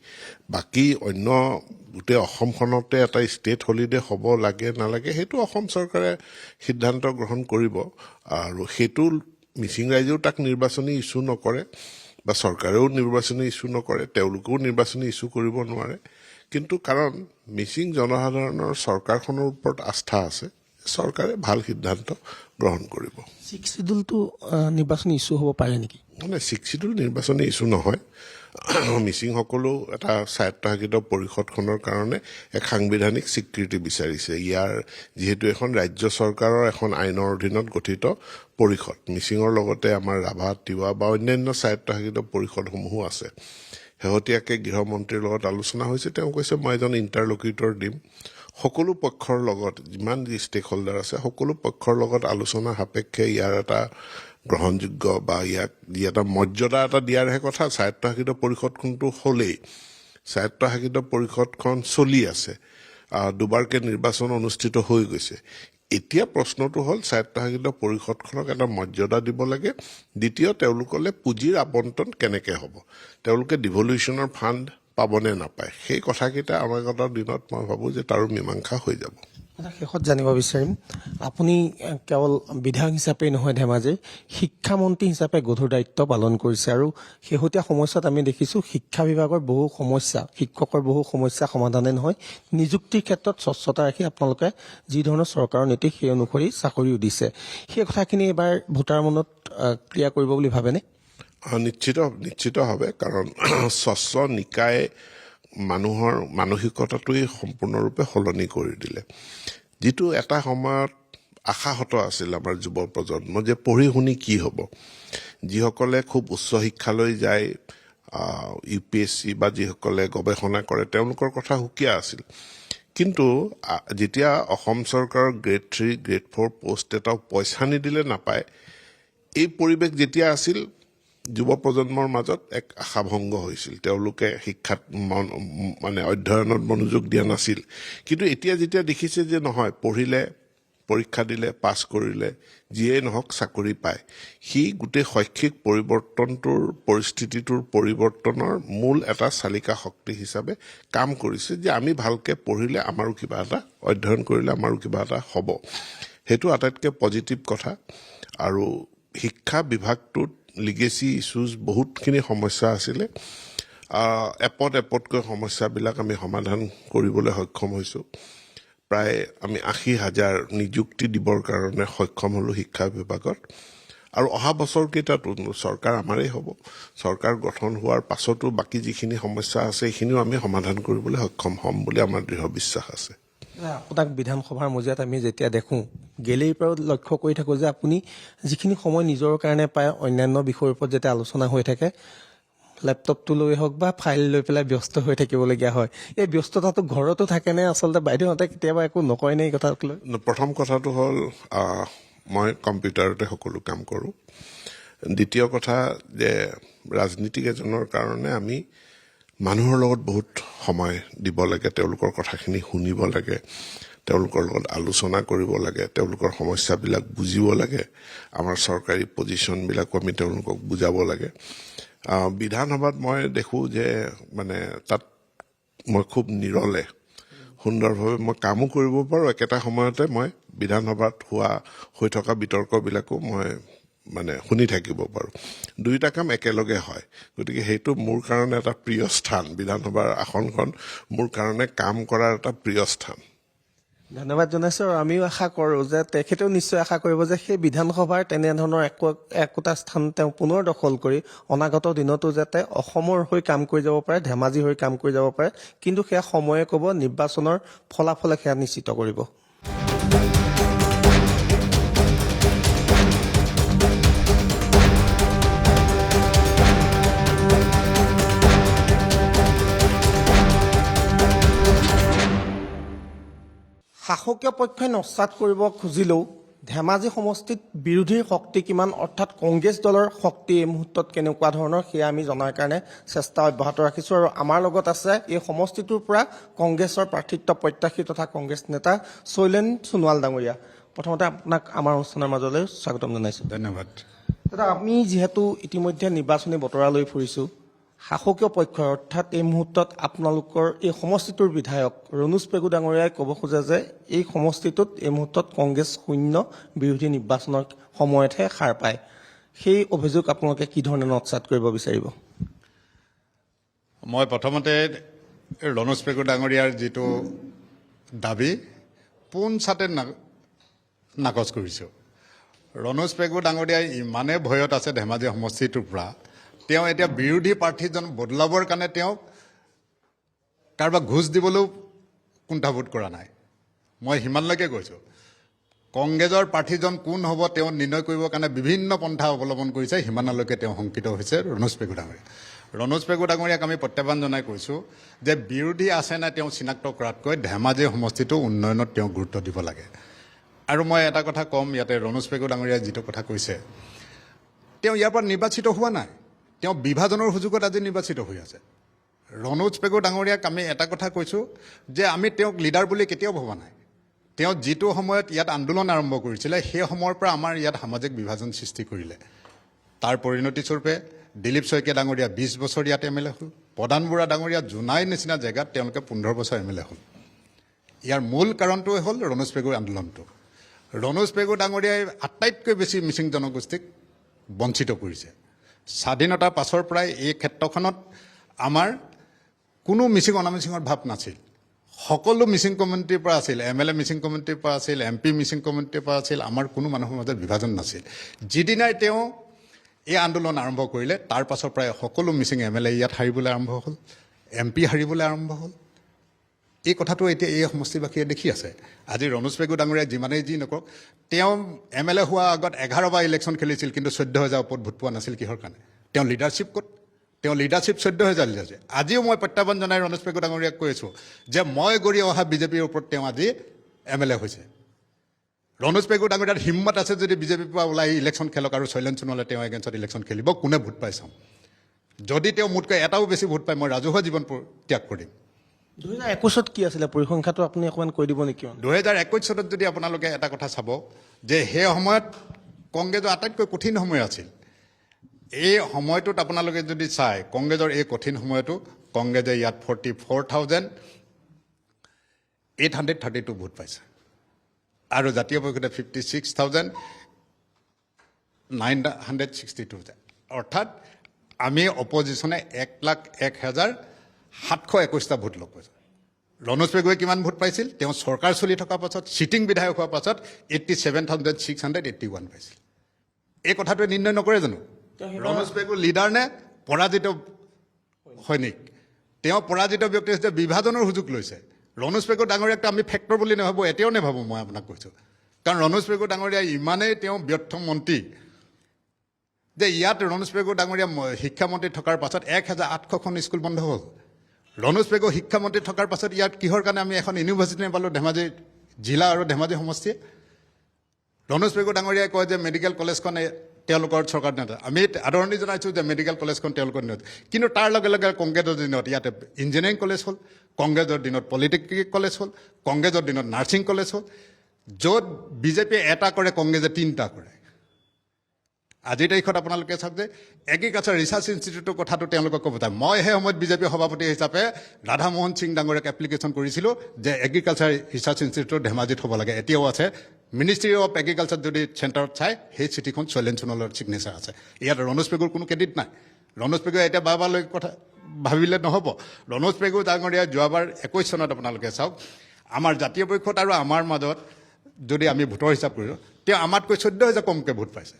বাকী অন্য গোটেই অসমখনতে এটা ষ্টেট হলিডে হ'ব লাগে নালাগে সেইটো অসম চৰকাৰে সিদ্ধান্ত গ্ৰহণ কৰিব, আৰু সেইটো মিচিং ৰাইজেও তাক নিৰ্বাচনী ইছ্যু নকৰে বা চৰকাৰেও নিৰ্বাচনী ইছ্যু নকৰে, তেওঁলোকেও নিৰ্বাচনী ইছ্যু কৰিব নোৱাৰে। কিন্তু কাৰণ মিচিং জনসাধাৰণৰ চৰকাৰখনৰ ওপৰত আস্থা আছে, চৰকাৰে ভাল সিদ্ধান্ত গ্ৰহণ কৰিব। 6 শিডিউলটো নিৰ্বাচনী ইছ্যু হ'ব পাৰে নেকি? মানে 6 শিডিউল নিৰ্বাচনী ইছ্যু নহয়। মিচিংসকলেও এটা স্বায়ত্তশাসিত পৰিষদখনৰ কাৰণে এক সাংবিধানিক স্বীকৃতি বিচাৰিছে। ইয়াৰ যিহেতু এখন ৰাজ্য চৰকাৰৰ এখন আইনৰ অধীনত গঠিত পৰিষদ, মিচিঙৰ লগতে আমাৰ ৰাভা, তিৱা বা অন্যান্য স্বায়ত্তশাসিত পৰিষদসমূহো আছে। শেহতীয়াকৈ গৃহমন্ত্ৰীৰ লগত আলোচনা হৈছে, তেওঁ কৈছে মই এজন ইণ্টাৰলকিউটৰ দিম, সকলো পক্ষৰ লগত যিমান যি ষ্টেক হোল্ডাৰ আছে সকলো পক্ষৰ লগত আলোচনা সাপেক্ষে ইয়াৰ এটা গ্ৰহণযোগ্য বা ইয়াক যি এটা মৰ্যাদা এটা দিয়াৰহে কথা। স্বায়ত্তশাসিত পৰিষদখনটো হ'লেই, স্বায়ত্তশাসিত পৰিষদখন চলি আছে, দুবাৰকৈ নিৰ্বাচন অনুষ্ঠিত হৈ গৈছে। এতিয়া প্ৰশ্নটো হ'ল স্বায়ত্তশাসিত পৰিষদখনক এটা মৰ্যাদা দিব লাগে। দ্বিতীয়, তেওঁলোকলৈ পুঁজিৰ আবণ্টন কেনেকৈ হ'ব, তেওঁলোকে ডিভলিউশ্যনৰ ফাণ্ড পাবনে নাপায়, সেই কথাকেইটা অনাগত দিনত মই ভাবোঁ যে তাৰো মীমাংসা হৈ যাব। শেষত জানিব বিচাৰিম, আপুনি কেৱল বিধায়ক হিচাপেই নহয়, ধেমাজিৰ শিক্ষামন্ত্ৰী হিচাপে গধুৰ দায়িত্ব পালন কৰিছে, আৰু শেহতীয়া সময়ছোৱাত আমি দেখিছোঁ শিক্ষা বিভাগৰ বহু সমস্যা, শিক্ষকৰ বহু সমস্যা সমাধানে নহয়, নিযুক্তিৰ ক্ষেত্ৰত স্বচ্ছতা ৰাখি আপোনালোকে যি ধৰণৰ চৰকাৰৰ নীতি সেই অনুসৰি চাকৰিও দিছে। সেই কথাখিনি এইবাৰ ভোটাৰ মনত ক্লিয়াৰ কৰিব বুলি ভাবেনে? নিশ্চিতভাৱে, কাৰণ স্বচ্ছ নিকায় মানুহৰ মানসিকতাটোৱেই সম্পূৰ্ণৰূপে সলনি কৰি দিলে। যিটো এটা সময়ত আশাহত আছিল আমাৰ যুৱ প্ৰজন্ম যে পঢ়ি শুনি কি হ'ব, যিসকলে খুব উচ্চ শিক্ষালৈ যায়, UPSC বা যিসকলে গৱেষণা কৰে তেওঁলোকৰ কথা সুকীয়া আছিল। কিন্তু যেতিয়া অসম চৰকাৰৰ গ্ৰেড 3, গ্ৰেড 4 পোষ্ট এটাও পইচা নিদিলে নাপায়, এই পৰিৱেশ যেতিয়া আছিল যুৱ প্ৰজন্মৰ মাজত এক আশাভংগ হৈছিল। তেওঁলোকে শিক্ষাত মানে অধ্যয়নত মনোযোগ দিয়া নাছিল। কিন্তু এতিয়া যেতিয়া দেখিছে যে নহয়, পঢ়িলে, পৰীক্ষা দিলে, পাছ কৰিলে যিয়েই নহওক চাকৰি পায়, সি গোটেই শৈক্ষিক পৰিৱৰ্তনটোৰ পৰিস্থিতিটোৰ পৰিৱৰ্তনৰ মূল এটা চালিকা শক্তি হিচাপে কাম কৰিছে যে আমি ভালকৈ পঢ়িলে আমাৰো কিবা এটা, অধ্যয়ন কৰিলে আমাৰো কিবা এটা হ'ব। সেইটো আটাইতকৈ পজিটিভ কথা। আৰু শিক্ষা বিভাগটোত লিগেচি ইছ্যুজ বহুতখিনি সমস্যা আছিলে, এপতকৈ সমস্যাবিলাক আমি সমাধান কৰিবলৈ সক্ষম হৈছোঁ। প্ৰায় আমি 80,000 নিযুক্তি দিবৰ কাৰণে সক্ষম হ'লোঁ শিক্ষা বিভাগত। আৰু অহা বছৰকেইটাতো চৰকাৰ আমাৰেই হ'ব, চৰকাৰ গঠন হোৱাৰ পাছতো বাকী যিখিনি সমস্যা আছে সেইখিনিও আমি সমাধান কৰিবলৈ সক্ষম হ'ম বুলি আমাৰ দৃঢ় বিশ্বাস আছে। আপোনাক বিধানসভাৰ মজিয়াত আমি যেতিয়া দেখোঁ, গেলেৰীৰ পৰাও লক্ষ্য কৰি থাকোঁ যে আপুনি যিখিনি সময় নিজৰ কাৰণে পায় অন্যান্য বিষয়ৰ ওপৰত যেতিয়া আলোচনা হৈ থাকে, লেপটপটো লৈ হওক বা ফাইল লৈ পেলাই ব্যস্ত হৈ থাকিবলগীয়া হয়। এই ব্যস্ততাটো ঘৰতো থাকেনে? আচলতে বাইদেউহঁতে কেতিয়াবা একো নকয়নে এই কথাক লৈ? প্ৰথম কথাটো হ'ল মই কম্পিউটাৰতে সকলো কাম কৰোঁ। দ্বিতীয় কথা যে ৰাজনীতিক এজনৰ কাৰণে আমি মানুহৰ লগত বহুত সময় দিব লাগে, তেওঁলোকৰ কথাখিনি শুনিব লাগে, তেওঁলোকৰ লগত আলোচনা কৰিব লাগে, তেওঁলোকৰ সমস্যাবিলাক বুজিব লাগে, আমাৰ চৰকাৰী পজিশ্যনবিলাকো আমি তেওঁলোকক বুজাব লাগে। বিধানসভাত মই দেখোঁ যে মানে তাত মই খুব নিৰলে সুন্দৰভাৱে মই কামো কৰিব পাৰোঁ, একেটা সময়তে মই বিধানসভাত হৈ থকা বিতৰ্কবিলাকো মই মানে শুনি থাকিব পাৰোঁ। দুয়োটা কাম একেলগে হয়। গতিকে সেইটো মোৰ কাৰণে এটা প্ৰিয় স্থান। বিধানসভাৰ আসনখন মোৰ কাৰণে কাম কৰাৰ এটা প্ৰিয় স্থান। ধন্যবাদ জনাইছোঁ। আৰু আমিও আশা কৰোঁ যে তেখেতেও নিশ্চয় আশা কৰিব যে সেই বিধানসভাৰ তেনেধৰণৰ একোটা স্থান তেওঁ পুনৰ দখল কৰি অনাগত দিনতো যাতে অসমৰ হৈ কাম কৰি যাব পাৰে, ধেমাজি হৈ কাম কৰি যাব পাৰে। কিন্তু সেয়া সময়ে ক'ব, নিৰ্বাচনৰ ফলাফলে সেয়া নিশ্চিত কৰিব। শাসকীয় পক্ষই নস্যাৎ কৰিব খুজিলেও ধেমাজি সমষ্টিত বিৰোধীৰ শক্তি কিমান অৰ্থাৎ কংগ্ৰেছ দলৰ শক্তি এই মুহূৰ্তত কেনেকুৱা ধৰণৰ সেয়া আমি জনাৰ কাৰণে চেষ্টা অব্যাহত ৰাখিছোঁ আৰু আমাৰ লগত আছে এই সমষ্টিটোৰ পৰা কংগ্ৰেছৰ প্ৰাৰ্থিত্ব প্ৰত্যাশী তথা কংগ্ৰেছ নেতা শৈলেন সোণোৱাল ডাঙৰীয়া। প্ৰথমতে আপোনাক আমাৰ অনুষ্ঠানৰ মাজলৈ স্বাগতম জনাইছোঁ। ধন্যবাদ। দাদা, আমি যিহেতু ইতিমধ্যে নিৰ্বাচনী বতৰা লৈ ফুৰিছোঁ, শাসকীয় পক্ষৰ অৰ্থাৎ এই মুহূৰ্তত আপোনালোকৰ এই সমষ্টিটোৰ বিধায়ক ৰণোজ পেগু ডাঙৰীয়াই ক'ব খোজে যে এই সমষ্টিটোত এই মুহূৰ্তত কংগ্ৰেছ শূন্য, বিৰোধী নিৰ্বাচনৰ সময়তহে সাৰ পায়। সেই অভিযোগ আপোনালোকে কি ধৰণে নস্যাৎ কৰিব বিচাৰিব? মই প্ৰথমতে ৰণোজ পেগু ডাঙৰীয়াৰ যিটো দাবী পোনছাতে নাকচ কৰিছোঁ। ৰণোজ পেগু ডাঙৰীয়াই ইমানেই ভয়ত আছে ধেমাজি সমষ্টিটোৰ পৰা, তেওঁ এতিয়া বিৰোধী প্ৰাৰ্থীজন বদলাবৰ কাৰণে তেওঁ কাৰোবাক ঘোচ দিবলৈও কুণ্ঠাবোধ কৰা নাই। মই সিমানলৈকে কৈছোঁ, কংগ্ৰেছৰ প্ৰাৰ্থীজন কোন হ'ব তেওঁ নিৰ্ণয় কৰিবৰ কাৰণে বিভিন্ন পন্থা অৱলম্বন কৰিছে, সিমানলৈকে তেওঁ শংকিত হৈছে ৰণোজ পেগু ডাঙৰীয়া। ৰণোজ পেগু ডাঙৰীয়াক আমি প্ৰত্যাহ্বান জনাই কৈছোঁ যে বিৰোধী আছে নাই তেওঁ চিনাক্ত কৰাতকৈ ধেমাজি সমষ্টিটো উন্নয়নত তেওঁ গুৰুত্ব দিব লাগে। আৰু মই এটা কথা ক'ম, ইয়াতে ৰণোজ পেগু ডাঙৰীয়াই যিটো কথা কৈছে, তেওঁ ইয়াৰ পৰা নিৰ্বাচিত হোৱা নাই, তেওঁ বিভাজনৰ সুযোগত আজি নিৰ্বাচিত হৈ আছে। ৰণোজ পেগু ডাঙৰীয়াক আমি এটা কথা কৈছোঁ যে আমি তেওঁক লিডাৰ বুলি কেতিয়াও ভবা নাই। তেওঁ যিটো সময়ত ইয়াত আন্দোলন আৰম্ভ কৰিছিলে সেই সময়ৰ পৰা আমাৰ ইয়াত সামাজিক বিভাজন সৃষ্টি কৰিলে। তাৰ পৰিণতিস্বৰূপে দিলীপ শইকীয়া ডাঙৰীয়া 20 বছৰ ইয়াত MLA হ'ল, প্ৰধান বুঢ়া ডাঙৰীয়া জোনাই নিচিনা জেগাত তেওঁলোকে 15 বছৰ MLA হ'ল। ইয়াৰ মূল কাৰণটোৱে হ'ল ৰণোজ পেগুৰ আন্দোলনটো। ৰণোজ পেগু ডাঙৰীয়াই আটাইতকৈ বেছি মিচিং জনগোষ্ঠীক বঞ্চিত কৰিছে। স্বাধীনতাৰ পাছৰ পৰাই এই ক্ষেত্ৰখনত আমাৰ কোনো মিচিং অনামিচিঙৰ ভাৱ নাছিল। সকলো মিচিং কমিউনিটিৰ পৰা আছিল, MLA মিচিং কমিউনিটিৰ পৰা আছিল, MP মিচিং কমিউনিটিৰ পৰা আছিল, আমাৰ কোনো মানুহৰ মাজত বিভাজন নাছিল। যিদিনাই তেওঁ এই আন্দোলন আৰম্ভ কৰিলে তাৰ পাছৰ পৰাই সকলো মিচিং MLA ইয়াত হাৰিবলৈ আৰম্ভ হ'ল, MP হাৰিবলৈ আৰম্ভ হ'ল। এই কথাটো এতিয়া এই সমষ্টিবাসীয়ে দেখি আছে। আজি ৰণোজ পেগু ডাঙৰীয়াই যিমানেই যি নকওক, তেওঁ MLA হোৱাৰ আগত 11বাৰ ইলেকশ্যন খেলিছিল, কিন্তু 14,000 ওপৰত ভোট পোৱা নাছিল। কিহৰ কাৰণে? তেওঁ লিডাৰশ্বিপ ক'ত? তেওঁ লিডাৰশ্বিপ 14,000 লিডাৰশ্বিপ। আজিও মই প্ৰত্যাহ্বান জনাই ৰণোজ পেগু ডাঙৰীয়াক কৈ আছোঁ যে মই গঢ়ি অহা বিজেপিৰ ওপৰত তেওঁ আজি MLA হৈছে। ৰণোজ পেগু ডাঙৰীয়াৰ হিম্মত আছে যদি বিজেপিৰ পৰা ওলাই ইলেকশ্যন খেলক আৰু শৈলেন সোণোৱালে তেওঁ এগেইনষ্টত ইলেকশ্যন খেলিব, কোনে ভোট পাই চাম। যদি তেওঁ মোতকৈ এটাও বেছি ভোট পায় মই ৰাজহুৱা জীৱন ত্যাগ কৰিম। 2021 কি আছিলে পৰিসংখ্যাটো আপুনি অকণমান কৈ দিব নেকি? 2021 চনত যদি আপোনালোকে এটা কথা চাব যে সেই সময়ত কংগ্ৰেছৰ আটাইতকৈ কঠিন সময় আছিল। এই সময়টোত আপোনালোকে যদি চায় কংগ্ৰেছৰ এই কঠিন সময়তো কংগ্ৰেছে ইয়াত 44,832 ভোট পাইছে আৰু জাতীয় পৰিষদে 56,962। অৰ্থাৎ আমি অপজিশ্যনে 1,01,721টা ভোট লগ পাইছোঁ। ৰণোজ পেগুৱে কিমান ভোট পাইছিল? তেওঁ চৰকাৰ চলি থকাৰ পাছত চিটিং বিধায়ক হোৱাৰ পাছত 87,681 পাইছিল। এই কথাটোৱে নিৰ্ণয় নকৰে জানো ৰণোজ পেগু লিডাৰ নে পৰাজিত সৈনিক? তেওঁ পৰাজিত ব্যক্তি হৈছে, বিভাজনৰ সুযোগ লৈছে। ৰণোজ পেগু ডাঙৰীয়াকটো আমি ফেক্টৰ বুলি নাভাবোঁ, এতিয়াও নাভাবোঁ। মই আপোনাক কৈছোঁ, কাৰণ ৰণোজ পেগু ডাঙৰীয়া ইমানেই তেওঁ ব্যৰ্থ মন্ত্ৰী যে ইয়াত ৰণোজ পেগু ডাঙৰীয়া শিক্ষামন্ত্ৰী থকাৰ পাছত 1,800খন স্কুল বন্ধ হ'ল। ৰণোজ পেগু শিক্ষামন্ত্ৰী থকাৰ পাছত ইয়াত কিহৰ কাৰণে আমি এখন ইউনিভাৰ্চিটি নাপালোঁ ধেমাজি জিলা আৰু ধেমাজি সমষ্টিয়ে? ৰণোজ পেগু ডাঙৰীয়াই কয় যে মেডিকেল কলেজখন তেওঁলোকৰ চৰকাৰ দিনত, আমি আদৰণি জনাইছোঁ যে মেডিকেল কলেজখন তেওঁলোকৰ দিনত, কিন্তু তাৰ লগে লগে কংগ্ৰেছৰ দিনত ইয়াতে ইঞ্জিনিয়াৰিং কলেজ হ'ল, কংগ্ৰেছৰ দিনত পলিটেকনিক কলেজ হ'ল, কংগ্ৰেছৰ দিনত নাৰ্ছিং কলেজ হ'ল। য'ত বিজেপিয়ে এটা কৰে কংগ্ৰেছে 3টা কৰে। আজিৰ তাৰিখত আপোনালোকে চাওক যে এগ্ৰিকালচাৰ ৰিচাৰ্চ ইনষ্টিটিউটৰ কথাটো তেওঁলোকক ক'ব যায়। মই সেই সময়ত বিজেপি সভাপতি হিচাপে ৰাধামোহন সিং ডাঙৰীয়াক এপ্লিকেশ্যন কৰিছিলোঁ যে এগ্ৰিকালচাৰ ৰিচাৰ্চ ইনষ্টিটিউট ধেমাজিত হ'ব লাগে। এতিয়াও আছে। মিনিষ্ট্ৰী অফ এগ্ৰিকালচাৰ যদি চেণ্টাৰত চাই সেই চিঠিখন শৈলেন সোণোৱালৰ ছিগনেচাৰ আছে। ইয়াত ৰণোজ পেগুৰ কোনো ক্ৰেডিট নাই। ৰণোজ পেগুৱে এতিয়া বাৰবাৰলৈ কথা ভাবিলে নহ'ব। ৰণোজ পেগু ডাঙৰীয়া যোৱাবাৰ 21 চনত আপোনালোকে চাওক আমাৰ জাতীয় পৰিষদ আৰু আমাৰ মাজত যদি আমি ভোটৰ হিচাপ কৰোঁ, তেওঁ আমাতকৈ 14,000 কমকৈ ভোট পাইছে।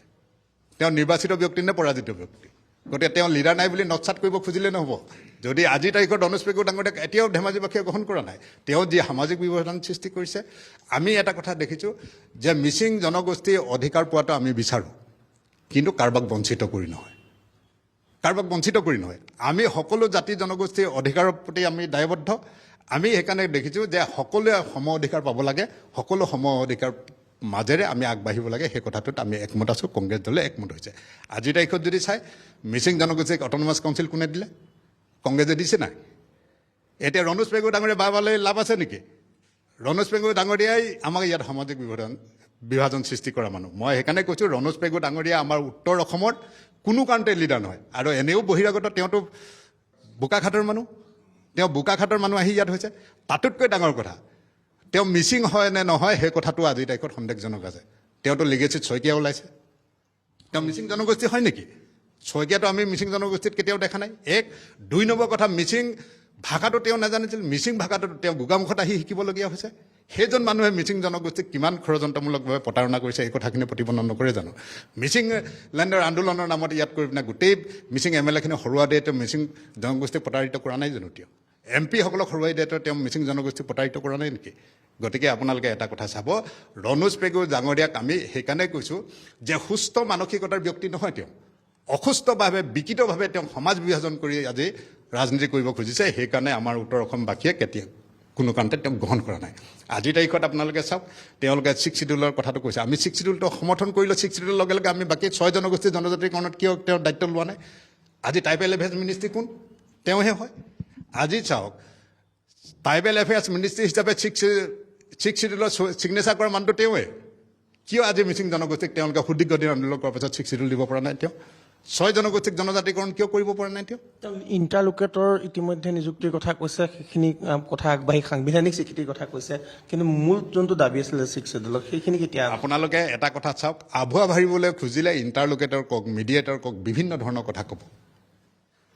তেওঁ নিৰ্বাচিত ব্যক্তি নে পৰাজিত ব্যক্তি? গতিকে তেওঁ লিডাৰ নাই বুলি নস্যাৎ কৰিব খুজিলে নহ'ব। যদি আজিৰ তাৰিখত ৰণোজ পেগু ডাঙৰীয়াক এতিয়াও ধেমাজিবাসীয়ে গ্ৰহণ কৰা নাই, তেওঁ যি সামাজিক ব্যৱধান সৃষ্টি কৰিছে। আমি এটা কথা দেখিছোঁ যে মিচিং জনগোষ্ঠীৰ অধিকাৰ পোৱাটো আমি বিচাৰোঁ, কিন্তু কাৰোবাক বঞ্চিত কৰি নহয়, কাৰোবাক বঞ্চিত কৰি নহয়। আমি সকলো জাতি জনগোষ্ঠীৰ অধিকাৰৰ প্ৰতি আমি দায়বদ্ধ আমি সেইকাৰণে দেখিছোঁ যে সকলোৱে সম অধিকাৰ পাব লাগে, সকলো সম অধিকাৰ মাজেৰে আমি আগবাঢ়িব লাগে, সেই কথাটোত আমি একমত আছোঁ, কংগ্ৰেছ দলে একমত হৈছে। আজিৰ তাৰিখত যদি চাই মিচিং জনগোষ্ঠীক অট'নমাছ কাউন্সিল কোনে দিলে? কংগ্ৰেছে দিছে নাই? এতিয়া ৰণোজ পেগু ডাঙৰীয়া বাবালৈ লাভ আছে নেকি? ৰণোজ পেগু ডাঙৰীয়াই আমাক ইয়াত সামাজিক বিভাজন সৃষ্টি কৰা মানুহ। মই সেইকাৰণে কৈছোঁ ৰণোজ পেগু ডাঙৰীয়া আমাৰ উত্তৰ অসমৰ কোনো কাৰণতে লিডাৰ নহয়। আৰু এনেও বহিৰাগত, তেওঁতো বোকাখাটৰ মানুহ, তেওঁ বোকাখাটৰ মানুহ আহি ইয়াত হৈছে। তাতোতকৈ ডাঙৰ কথা, তেওঁ মিচিং হয় নে নহয় সেই কথাটো আজিৰ তাৰিখত সন্দেহজনক আছে। তেওঁতো লিগেচিত শইকীয়া ওলাইছে, তেওঁ মিচিং জনগোষ্ঠী হয় নেকি? শইকীয়াটো আমি মিচিং জনগোষ্ঠীত কেতিয়াও দেখা নাই। 1 2 নম্বৰ কথা, মিচিং ভাষাটো তেওঁ নাজানিছিল, মিচিং ভাষাটো তেওঁ গোগামুখত আহি শিকিবলগীয়া হৈছে। সেইজন মানুহে মিচিং জনগোষ্ঠীক কিমান ষড়যন্ত্ৰমূলকভাৱে প্ৰতাৰণা কৰিছে এই কথাখিনি প্ৰতিপন্ন নকৰে জানো? মিচিং লেণ্ডৰ আন্দোলনৰ নামত ইয়াত কৰি পিনে গোটেই মিচিং MLA-খিনি হৰুৱা দিয়ে, তেওঁ মিচিং জনগোষ্ঠীক প্ৰতাৰিত কৰা নাই জানো? তেওঁ MP-সকলক হৰুৱাই দিয়াটো তেওঁ মিচিং জনগোষ্ঠীক প্ৰতাৰিত কৰা নাই নেকি? গতিকে আপোনালোকে এটা কথা চাব, ৰণোজ পেগু ডাঙৰীয়াক আমি সেইকাৰণে কৈছোঁ যে সুস্থ মানসিকতাৰ ব্যক্তি নহয় তেওঁ, অসুস্থভাৱে বিকৃতভাৱে তেওঁ সমাজ বিভাজন কৰি আজি ৰাজনীতি কৰিব খুজিছে। সেইকাৰণে আমাৰ উত্তৰ অসমবাসীয়ে কেতিয়া কোনো কাৰণতে তেওঁক গ্ৰহণ কৰা নাই। আজিৰ তাৰিখত আপোনালোকে চাওক, তেওঁলোকে 6 শিডিউলৰ কথাটো কৈছে। আমি 6 শিডিউলটো সমৰ্থন কৰিলোঁ, 6 শিডিউলৰ লগে লগে আমি বাকী 6 জনগোষ্ঠীৰ জনজাতিকৰণত কিয় তেওঁৰ দায়িত্ব লোৱা নাই? আজি ট্ৰাইবেল এফেয়াৰ্ছ মিনিষ্ট্ৰী কোন? তেওঁহে হয়। আজি চাওক, ট্ৰাইবেল এফেয়াৰ্ছ মিনিষ্ট্ৰী হিচাপে 6 শিডিউলৰ ছিগনেচাৰ কৰা মানুহটো তেওঁৱে। কিয় আজি মিচিং জনগোষ্ঠীক তেওঁলোকে সুদীৰ্ঘ দিন আন্দোলন কৰাৰ পিছত 6 শিডিউল দিব পৰা নাই? তেওঁ 6 জনগোষ্ঠীক জনজাতিকৰণ কিয় কৰিব পৰা নাই? তেওঁ ইণ্টাৰলোকেটৰ ইতিমধ্যে নিযুক্তিৰ কথা কৈছে, সেইখিনি কথা আগবাঢ়ি সাংবিধানিক স্বীকৃতিৰ কথা কৈছে, কিন্তু মূল যোনটো দাবী আছিলে 6 শিডিউলত সেইখিনি কেতিয়া? আপোনালোকে এটা কথা চাওক, আভুৱা ভাবিবলৈ খুজিলে ইণ্টাৰলোকেটৰ কওক, মিডিয়েটৰ কওক, বিভিন্ন ধৰণৰ কথা ক'ব।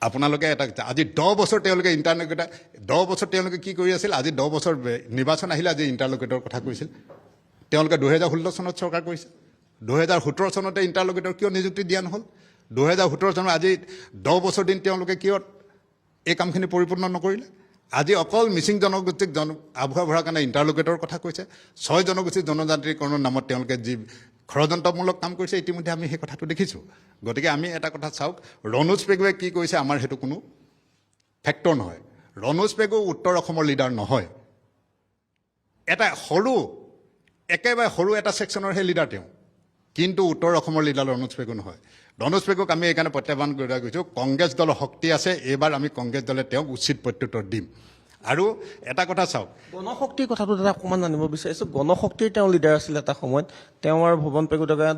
আপোনালোকে এটা আজি 10 বছৰ তেওঁলোকে ইণ্টাৰলোকেটাৰ 10 বছৰ তেওঁলোকে কি কৰি আছিল? আজি 10 বছৰ নিৰ্বাচন আহিলে আজি ইণ্টাৰলোকেটৰ কথা কৈছিল। তেওঁলোকে 2016 চনত চৰকাৰ কৰিছে, 2017 চনতে ইণ্টাৰলোকেটৰ কিয় নিযুক্তি দিয়া নহ'ল? 2017 চনত আজি 10 বছৰ দিন তেওঁলোকে কিয় এই কামখিনি পৰিপূৰ্ণ নকৰিলে? আজি অকল মিচিং জনগোষ্ঠীক আভুৱা ভৰাৰ কাৰণে ইণ্টাৰলোকেটৰ কথা কৈছে। 6 জনগোষ্ঠীৰ জনজাতিকৰণৰ নামত তেওঁলোকে যি ষড়যন্ত্ৰমূলক কাম কৰিছে ইতিমধ্যে আমি সেই কথাটো দেখিছোঁ। গতিকে আমি এটা কথা চাওক, ৰণোজ পেগুৱে কি কৰিছে আমাৰ সেইটো কোনো ফেক্টৰ নহয়। ৰণোজ পেগু উত্তৰ অসমৰ লিডাৰ নহয়, এটা সৰু একেবাৰে সৰু এটা ছেকশ্যনৰহে লিডাৰ তেওঁ, কিন্তু উত্তৰ অসমৰ লিডাৰ ৰণোজ পেগু নহয়। ৰণোজ পেগুক আমি এইকাৰণে প্ৰত্যাহ্বান কৰি কৈছোঁ, কংগ্ৰেছ দলৰ শক্তি আছে, এইবাৰ আমি কংগ্ৰেছ দলে তেওঁক উচিত প্ৰত্যুত্তৰ দিম। আৰু এটা কথা চাওক, গণশক্তিৰ কথাটো দাদা অকণমান জানিব বিচাৰিছোঁ। গণশক্তিৰ তেওঁ লিডাৰ আছিল এটা সময়ত, তেওঁ আৰু ভৱন পেগু ডাঙৰীয়া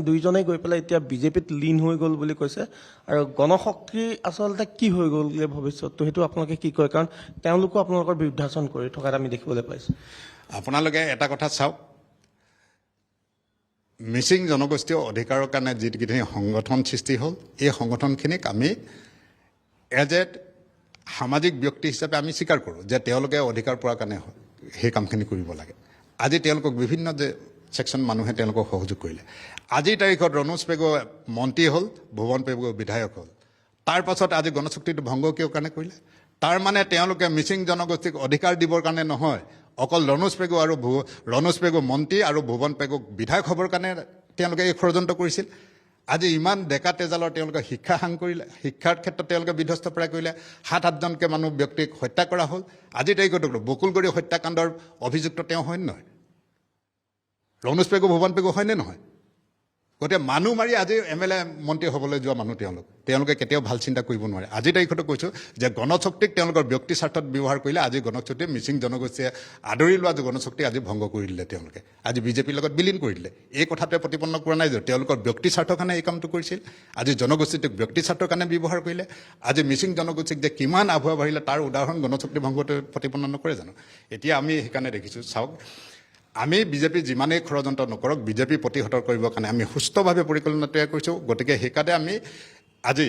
দুইজনেই গৈ পেলাই এতিয়া বিজেপিত লীন হৈ গ'ল বুলি কৈছে। আৰু গণশক্তি আচলতে কি হৈ গ'ল ভৱিষ্যতটো, সেইটো আপোনালোকে কি কয়? কাৰণ তেওঁলোকো আপোনালোকৰ বিৰুদ্ধাচৰণ কৰি থকাত আমি দেখিবলৈ পাইছোঁ। আপোনালোকে এটা কথা চাওক, মিচিং জনগোষ্ঠীয় অধিকাৰৰ কাৰণে যিকেইখিনি সংগঠন সৃষ্টি হ'ল, এই সংগঠনখিনিক আমি এজ এ সামাজিক ব্যক্তি হিচাপে আমি স্বীকাৰ কৰোঁ যে তেওঁলোকে অধিকাৰ পোৱাৰ কাৰণে সেই কামখিনি কৰিব লাগে। আজি তেওঁলোকক বিভিন্ন যে ছেকশ্যন মানুহে তেওঁলোকক সহযোগ কৰিলে। আজিৰ তাৰিখত ৰণোজ পেগু মন্ত্ৰী হ'ল, ভুৱন পেগু বিধায়ক হ'ল। তাৰ পাছত আজি গণশক্তিটো ভংগ কিয় কাৰণে কৰিলে? তাৰ মানে তেওঁলোকে মিচিং জনগোষ্ঠীক অধিকাৰ দিবৰ কাৰণে নহয়, অকল ৰণোজ পেগু আৰু ৰণোজ পেগু মন্ত্ৰী আৰু ভুৱন পেগুক বিধায়ক হ'বৰ কাৰণে তেওঁলোকে এই ষড়যন্ত্ৰ কৰিছিল। আজি ইমান ডেকা তেজালৰ তেওঁলোকে শিক্ষা হাং কৰিলে, শিক্ষাৰ ক্ষেত্ৰত তেওঁলোকে বিধ্বস্ত প্ৰায় কৰিলে। 7-8জনকৈ ব্যক্তিক হত্যা কৰা হ'ল। আজিৰ তাৰিখত বকুলগুৰি হত্যাকাণ্ডৰ অভিযুক্ত তেওঁ হয়নে নহয়? ৰণোজ পেগু ভুৱন পেগু হয়নে নহয়? গতিকে মানুহ মাৰি আজি MLA মন্ত্ৰী হ'বলৈ যোৱা মানুহ তেওঁলোকে কেতিয়াও ভাল চিন্তা কৰিব নোৱাৰে। আজিৰ তাৰিখতো কৈছোঁ যে গণশক্তিক তেওঁলোকৰ ব্যক্তি স্বাৰ্থত ব্যৱহাৰ কৰিলে। আজি গণশক্তিয়ে মিচিং জনগোষ্ঠীয়ে আদৰি লোৱা গণশক্তি আজি ভংগ কৰি দিলে, তেওঁলোকে আজি বিজেপিৰ লগত বিলীন কৰি দিলে। এই কথাটোৱে প্ৰতিপন্ন কৰা নাই যে তেওঁলোকৰ ব্যক্তি স্বাৰ্থৰ কাৰণে এই কামটো কৰিছিল। আজি জনগোষ্ঠীটোক ব্যক্তি স্বাৰ্থৰ কাৰণে ব্যৱহাৰ কৰিলে। আজি মিচিং জনগোষ্ঠীক যে কিমান আভুৱা বাঢ়িলে তাৰ উদাহৰণ গণশক্তি ভংগটোৱে প্ৰতিপন্ন নকৰে জানো? এতিয়া আমি সেইকাৰণে দেখিছোঁ, চাওক, আমি বিজেপি যিমানেই ষড়যন্ত্ৰ নকৰক, বিজেপি প্ৰতিহত কৰিবৰ কাৰণে আমি সুস্থভাৱে পৰিকল্পনা তৈয়াৰ কৰিছোঁ। গতিকে সেইকাৰণে আমি আজি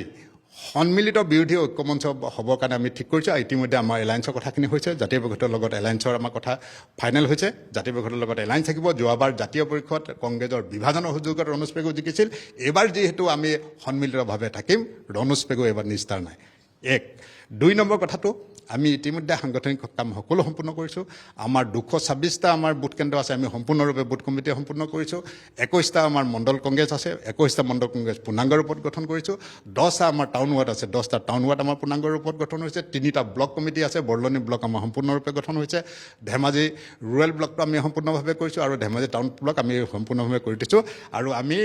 সন্মিলিত বিৰোধী ঐক্যমঞ্চ হ'বৰ কাৰণে আমি ঠিক কৰিছোঁ। ইতিমধ্যে আমাৰ এলায়েন্সৰ কথাখিনি হৈছে, জাতীয় পৰিষদৰ লগত এলায়েন্সৰ আমাৰ কথা ফাইনেল হৈছে। জাতীয় পৰিষদৰ লগত এলায়েন্স থাকিব। যোৱাবাৰ জাতীয় পৰিষদ কংগ্ৰেছৰ বিভাজনৰ সুযোগত ৰণোজ পেগু জিকিছিল। এইবাৰ যিহেতু আমি সন্মিলিতভাৱে থাকিম, ৰণোজ পেগু এইবাৰ নিস্তাৰ নাই। 1 2 নম্বৰ কথাটো আমি ইতিমধ্যে সাংগঠনিক কাম সকলো সম্পূৰ্ণ কৰিছোঁ। আমাৰ 226টা আমাৰ বুথ কেন্দ্ৰ আছে, আমি সম্পূৰ্ণৰূপে বুথ কমিটি সম্পূৰ্ণ কৰিছোঁ। 21টা আমাৰ মণ্ডল কংগ্ৰেছ আছে, 21টা মণ্ডল কংগ্ৰেছ পূৰ্ণাংগ ৰূপত গঠন কৰিছোঁ। 10টা আমাৰ টাউন ৱাৰ্ড আছে, 10টা টাউন ৱাৰ্ড আমাৰ পূৰ্ণাংগ ৰূপত গঠন হৈছে। 3টা ব্লক কমিটি আছে, বৰলনি ব্লক আমাৰ সম্পূৰ্ণৰূপে গঠন হৈছে। ধেমাজি ৰুৰেল ব্লকটো আমি সম্পূৰ্ণভাৱে কৰিছোঁ আৰু ধেমাজি টাউন ব্লক আমি সম্পূৰ্ণভাৱে কৰি দিছোঁ। আৰু আমি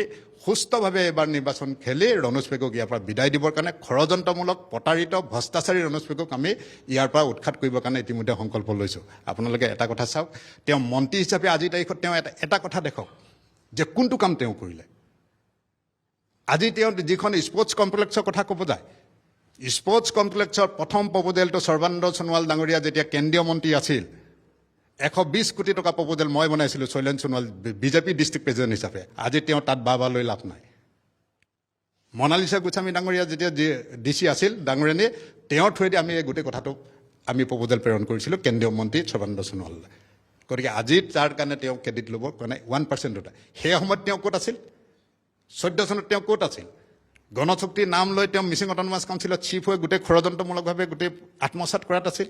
সুস্থভাৱে এবাৰ নিৰ্বাচন খেলি ৰণোজ পেগুক ইয়াৰ পৰা বিদায় দিবৰ কাৰণে ষড়যন্ত্ৰমূলক প্ৰতাৰিত ভ্ৰষ্টাচাৰী ৰণোজ পেগুক আমি ইয়াৰ পৰা উৎখাত কৰিবৰ কাৰণে ইতিমধ্যে সংকল্প লৈছোঁ। আপোনালোকে এটা কথা চাওক, তেওঁ মন্ত্ৰী হিচাপে আজিৰ তাৰিখত তেওঁ এটা কথা দেখক যে কোনটো কাম তেওঁ কৰিলে। আজি তেওঁ যিখন স্পৰ্টছ কমপ্লেক্সৰ কথা ক'ব যায়, স্পৰ্টছ কমপ্লেক্সৰ প্ৰথম প্ৰপ'জেলটো সৰ্বানন্দ সোণোৱাল ডাঙৰীয়া যেতিয়া কেন্দ্ৰীয় মন্ত্ৰী আছিল, 120 কোটি টকা প্ৰপ'জেল মই বনাইছিলোঁ Sailen Sonowal BJP district president হিচাপে। আজি তেওঁ তাত বাবা লৈ লাভ নাই। মনালিছা গোস্বামী ডাঙৰীয়া যেতিয়া DC আছিল ডাঙৰীয়ানী, তেওঁৰ থ্ৰুৱেদি আমি এই গোটেই কথাটো আমি প্ৰপ'জেল প্ৰেৰণ কৰিছিলোঁ কেন্দ্ৰীয় মন্ত্ৰী সৰ্বানন্দ সোণোৱাললৈ। গতিকে আজি তাৰ কাৰণে তেওঁ ক্ৰেডিট ল'বৰ কাৰণে 1% সেই সময়ত তেওঁ ক'ত আছিল? 14 চনত তেওঁ ক'ত আছিল? গণশক্তিৰ নাম লৈ তেওঁ মিচিং অট'নমাছ কাউন্সিলত চিফ হৈ গোটেই ষড়যন্ত্ৰমূলকভাৱে গোটেই আত্মসাৎ কৰাত আছিল।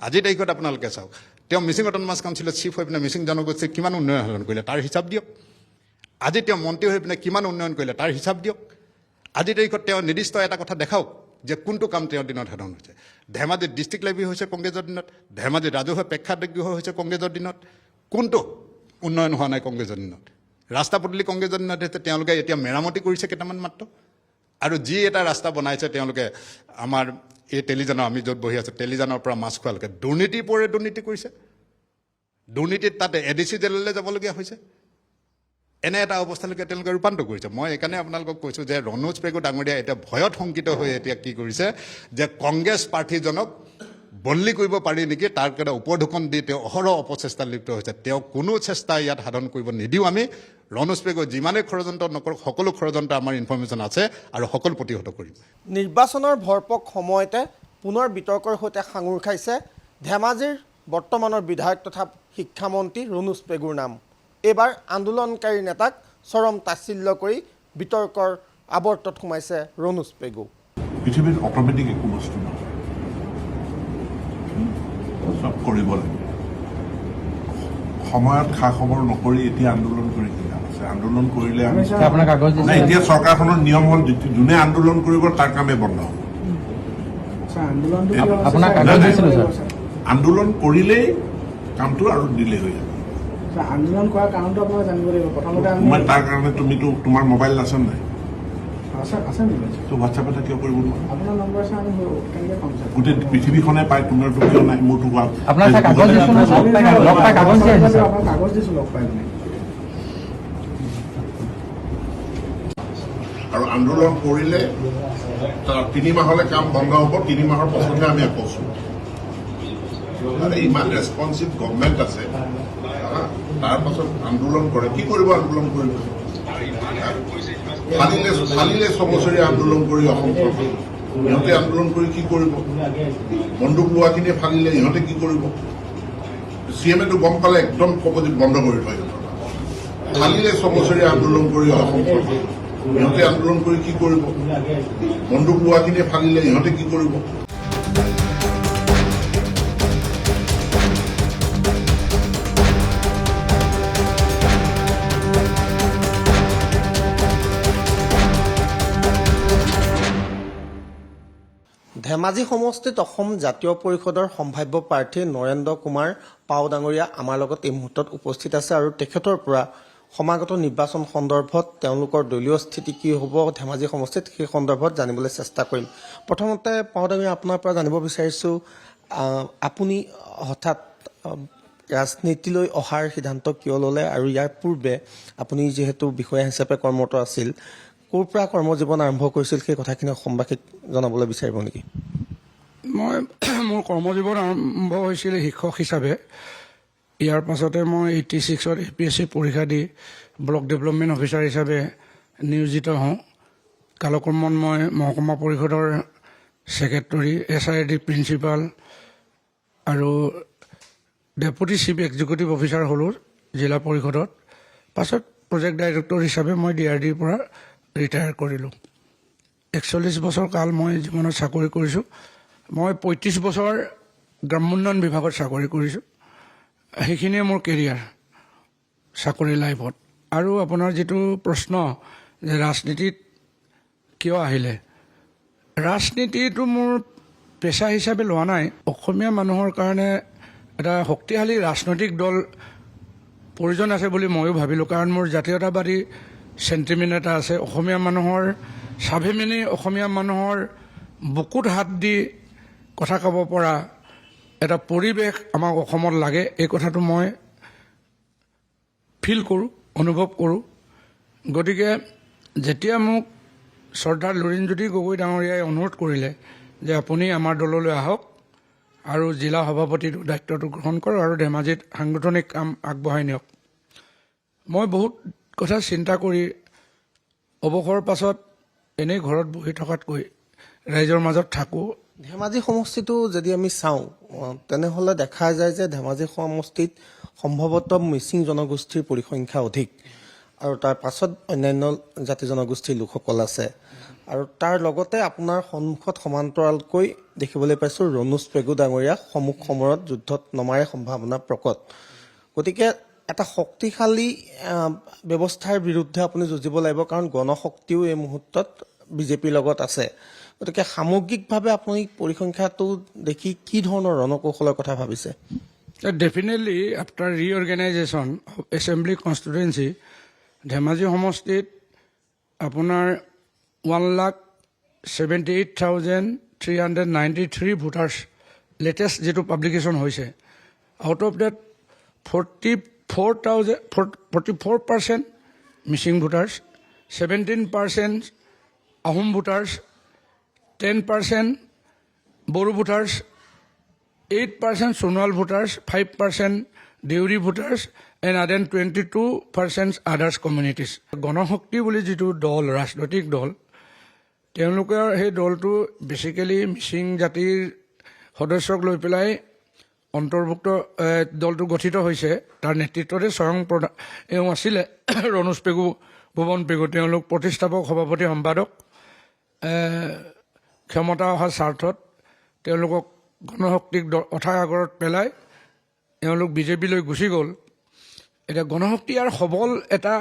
আজিৰ তাৰিখত আপোনালোকে চাওক, তেওঁ মিচিং অট'নমাছ কাউন্সিলত চিফ হৈ পিনে মিচিং জনগোষ্ঠীক কিমান উন্নয়ন সাধন কৰিলে তাৰ হিচাপ দিয়ক। আজি তেওঁ মন্ত্ৰী হৈ পিনে কিমান উন্নয়ন কৰিলে তাৰ হিচাপ দিয়ক। আজিৰ তাৰিখত তেওঁ নিৰ্দিষ্ট এটা কথা দেখাওক যে কোনটো কাম তেওঁৰ দিনত সাধন হৈছে। ধেমাজিত ডিষ্ট্ৰিক্ট লেভি হৈছে কংগ্ৰেছৰ দিনত, ধেমাজিত ৰাজহুৱা প্ৰেক্ষাগৃহ হৈছে কংগ্ৰেছৰ দিনত, কোনটো উন্নয়ন হোৱা নাই কংগ্ৰেছৰ দিনত? ৰাস্তা পদূলি কংগ্ৰেছৰ দিনত হৈছে, তেওঁলোকে এতিয়া মেৰামতি কৰিছে কেইটামান মাত্ৰ। আৰু যি এটা ৰাস্তা বনাইছে তেওঁলোকে আমাৰ এই টেলিজানৰ, আমি য'ত বহি আছোঁ টেলিজানৰ পৰা মাছ খোৱালৈকে দুৰ্নীতিৰ পৰে দুৰ্নীতি কৰিছে। দুৰ্নীতিত তাতে ADC জেললৈ যাবলগীয়া হৈছে। এনে এটা অৱস্থালৈকে তেওঁলোকে ৰূপান্তৰ কৰিছে। মই এইকাৰণে আপোনালোকক কৈছোঁ যে ৰণোজ পেগু ডাঙৰীয়া এতিয়া ভয়ত শংকিত হৈ এতিয়া কি কৰিছে যে কংগ্ৰেছ প্ৰাৰ্থীজনক বদলি কৰিব পাৰি নেকি তাৰ কাৰণে উপঢৌকন দি তেওঁ অহৰহ অপচেষ্টাত লিপ্ত হৈছে। তেওঁ কোনো চেষ্টা ইয়াত সাধন কৰিব নিদিওঁ আমি। ৰণোজ পেগু যিমানেই ষড়যন্ত্ৰ নকৰক, সকলো ষড়যন্ত্ৰ আমাৰ ইনফৰমেশ্যন আছে আৰু সকলো প্ৰতিহত কৰিম। নিৰ্বাচনৰ ভৰপক সময়তে পুনৰ বিতৰ্কৰ সৈতে সাঙুৰ খাইছে ধেমাজিৰ বৰ্তমানৰ বিধায়ক তথা শিক্ষামন্ত্ৰী ৰণোজ পেগুৰ নাম। এইবাৰ আন্দোলনকাৰী নেতাক চৰম তাচ্ছিল্য কৰি বিতৰ্কৰ আৱৰ্তত সোমাইছে ৰণোজ পেগু। পৃথিৱীত অট'মেটিক একো বস্তু নহয়, চব কৰিব লাগে। সময়ত খা খবৰ নকৰি এতিয়া আন্দোলন কৰি কি লাভ আছে? আন্দোলন কৰিলে নাই, এতিয়া চৰকাৰখনৰ নিয়ম হ'ল যোনে আন্দোলন কৰিব তাৰ কামে বন্ধ হ'ব। আন্দোলন কৰিলেই কামটো আৰু ডিলে হৈ যাব। আন্দোলন কৰাৰ কাৰণটো আপোনাক জানিব লাগিব। প্ৰথমতে মই তাৰ কাৰণে তুমিতো তোমাৰ মোবাইল আছে নাই? আছে নেকি? তো হোৱাটছএপতে কিয় কৰিব নোৱাৰা? আপোনাৰ নম্বৰ আছে, আমি কেনেকৈ পাম? গোটেই পৃথিৱীখনে পায়, তোমাৰতো কিয় নাই? মোৰতো কাগজ দিছোঁ লগ পাই মানে। আৰু আন্দোলন কৰিলে 3 মাহলৈ কাম বন্ধ হ'ব, 3 মাহৰ পাছতহে আমি আকৌ চোঁ। ইমান ৰেছপনচিভ গভমেণ্ট আছে, তাৰ পাছত আন্দোলন কৰে। কি কৰিব আন্দোলন কৰিব? ফালিলে 6 বছৰীয়া আন্দোলন কৰি অসম চৰকাৰ ইহঁতে আন্দোলন কৰি কি কৰিব? বন্দুক লোৱাখিনিয়ে ফালিলে ইহঁতে কি কৰিব? CM-এটো গম পালে একদম কপজিট বন্ধ কৰি থয়। ফালিলে 6 বছৰীয়া আন্দোলন কৰি অসম চৰকাৰ ইহঁতে আন্দোলন কৰি কি কৰিব? বন্দুক লোৱাখিনিয়ে ফালিলে ইহঁতে কি কৰিব? ধেমাজি সমষ্টিত অসম জাতীয় পৰিষদৰ সম্ভাৱ্য প্ৰাৰ্থী নৰেন্দ্ৰ কুমাৰ পাউ ডাঙৰীয়া আমাৰ লগত এই মুহূৰ্তত উপস্থিত আছে আৰু তেখেতৰ পৰা সমাগত নিৰ্বাচন সন্দৰ্ভত তেওঁলোকৰ দলীয় স্থিতি কি হ'ব ধেমাজি সমষ্টিত সেই সন্দৰ্ভত জানিবলৈ চেষ্টা কৰিম। প্ৰথমতে পাউ ডাঙৰীয়া আপোনাৰ পৰা জানিব বিচাৰিছোঁ, আপুনি হঠাৎ ৰাজনীতিলৈ অহাৰ সিদ্ধান্ত কিয় ল'লে আৰু ইয়াৰ পূৰ্বে আপুনি যিহেতু বিষয়া হিচাপে কৰ্মৰত আছিল, ক'ৰ পৰা কৰ্মজীৱন আৰম্ভ কৰিছিল সেই কথাখিনি অসমবাসীক জনাবলৈ বিচাৰিব নেকি? মোৰ কৰ্মজীৱন আৰম্ভ হৈছিল শিক্ষক হিচাপে। ইয়াৰ পাছতে মই 86ত APSC পৰীক্ষা দি ব্লক ডেভেলপমেণ্ট অফিচাৰ হিচাপে নিয়োজিত হওঁ। কালক্ৰমত মই মহকুমা পৰিষদৰ ছেক্ৰেটৰী, SID প্ৰিন্সিপাল আৰু ডেপুটি চিফ এক্সিকিউটিভ অফিচাৰ হ'লোঁ জিলা পৰিষদত। পাছত প্ৰজেক্ট ডাইৰেক্টৰ হিচাপে মই DRDৰ পৰা ৰিটায়াৰ কৰিলোঁ। 41 বছৰ কাল মই জীৱনত চাকৰি কৰিছোঁ। মই 35 বছৰ গ্ৰামোন্নয়ন বিভাগত চাকৰি কৰিছোঁ। সেইখিনিয়ে মোৰ কেৰিয়াৰ চাকৰি লাইফত। আৰু আপোনাৰ যিটো প্ৰশ্ন যে ৰাজনীতিত কিয় আহিলে, ৰাজনীতিটো মোৰ পেচা হিচাপে লোৱা নাই। অসমীয়া মানুহৰ কাৰণে এটা শক্তিশালী ৰাজনৈতিক দল প্ৰয়োজন আছে বুলি ময়ো ভাবিলোঁ, কাৰণ মোৰ জাতীয়তাবাদী চেণ্টিমেণ্ট এটা আছে। অসমীয়া মানুহৰ স্বাভিমানী, অসমীয়া মানুহৰ বুকুত হাত দি কথা ক'ব পৰা এটা পৰিৱেশ আমাক অসমত লাগে। এই কথাটো মই ফিল কৰোঁ, অনুভৱ কৰোঁ। গতিকে যেতিয়া মোক চৰ্দাৰ লুৰিণজ্যোতি গগৈ ডাঙৰীয়াই অনুৰোধ কৰিলে যে আপুনি আমাৰ দললৈ আহক আৰু জিলা সভাপতিৰ দায়িত্বটো গ্ৰহণ কৰক আৰু ধেমাজিত সাংগঠনিক কাম আগবঢ়াই নিয়ক, মই বহুত কথা চিন্তা কৰি অৱসৰৰ পাছত এনেই ঘৰত বহি থকাতকৈ ৰাইজৰ মাজত থাকোঁ। ধেমাজি সমষ্টিটো যদি আমি চাওঁ তেনেহ'লে দেখা যায় যে ধেমাজি সমষ্টিত সম্ভৱতঃ মিচিং জনগোষ্ঠীৰ পৰিসংখ্যা অধিক আৰু তাৰ পাছত অন্যান্য জাতি জনগোষ্ঠীৰ লোকসকল আছে। আৰু তাৰ লগতে আপোনাৰ সন্মুখত সমান্তৰালকৈ দেখিবলৈ পাইছোঁ ৰণোজ পেগু ডাঙৰীয়া সন্মুখ সমৰত যুদ্ধত নমাৰে সম্ভাৱনা প্ৰকট। গতিকে এটা শক্তিশালী ব্যৱস্থাৰ বিৰুদ্ধে আপুনি যুঁজিব লাগিব, কাৰণ গণশক্তিও এই মুহূৰ্তত বিজেপিৰ লগত আছে। গতিকে সামগ্ৰিকভাৱে আপুনি পৰিসংখ্যাটো দেখি কি ধৰণৰ ৰণকৌশলৰ কথা ভাবিছে? Definitely after reorganisation of assembly constituency Dhemaji সমষ্টিত আপোনাৰ 1,78,393 ভোটাৰ্ছ লেটেষ্ট যিটো পাব্লিকেশ্যন হৈছে, out of date 44% Mising voters, 17% Ahom voters, 10% Bodo voters, 8% Sonowal voters, 5% Deori voters and আদেন 22% আদাৰ্ছ কমিউনিটিজ। গণশক্তি বুলি যিটো দল, ৰাজনৈতিক দল, তেওঁলোকৰ সেই দলটো বেচিকেলি মিচিং জাতিৰ সদস্যক লৈ পেলাই অন্তৰ্ভুক্ত দলটো গঠিত হৈছে। তাৰ নেতৃত্বতে স্বয়ং এওঁ আছিলে ৰণোজ পেগু, ভুৱন পেগু, তেওঁলোক প্ৰতিষ্ঠাপক সভাপতি সম্পাদক। ক্ষমতা অহাৰ স্বাৰ্থত তেওঁলোকক গণশক্তিক অথাগৰত পেলাই তেওঁলোক বিজেপিলৈ গুচি গ'ল। এতিয়া গণশক্তি আৰু সবল এটা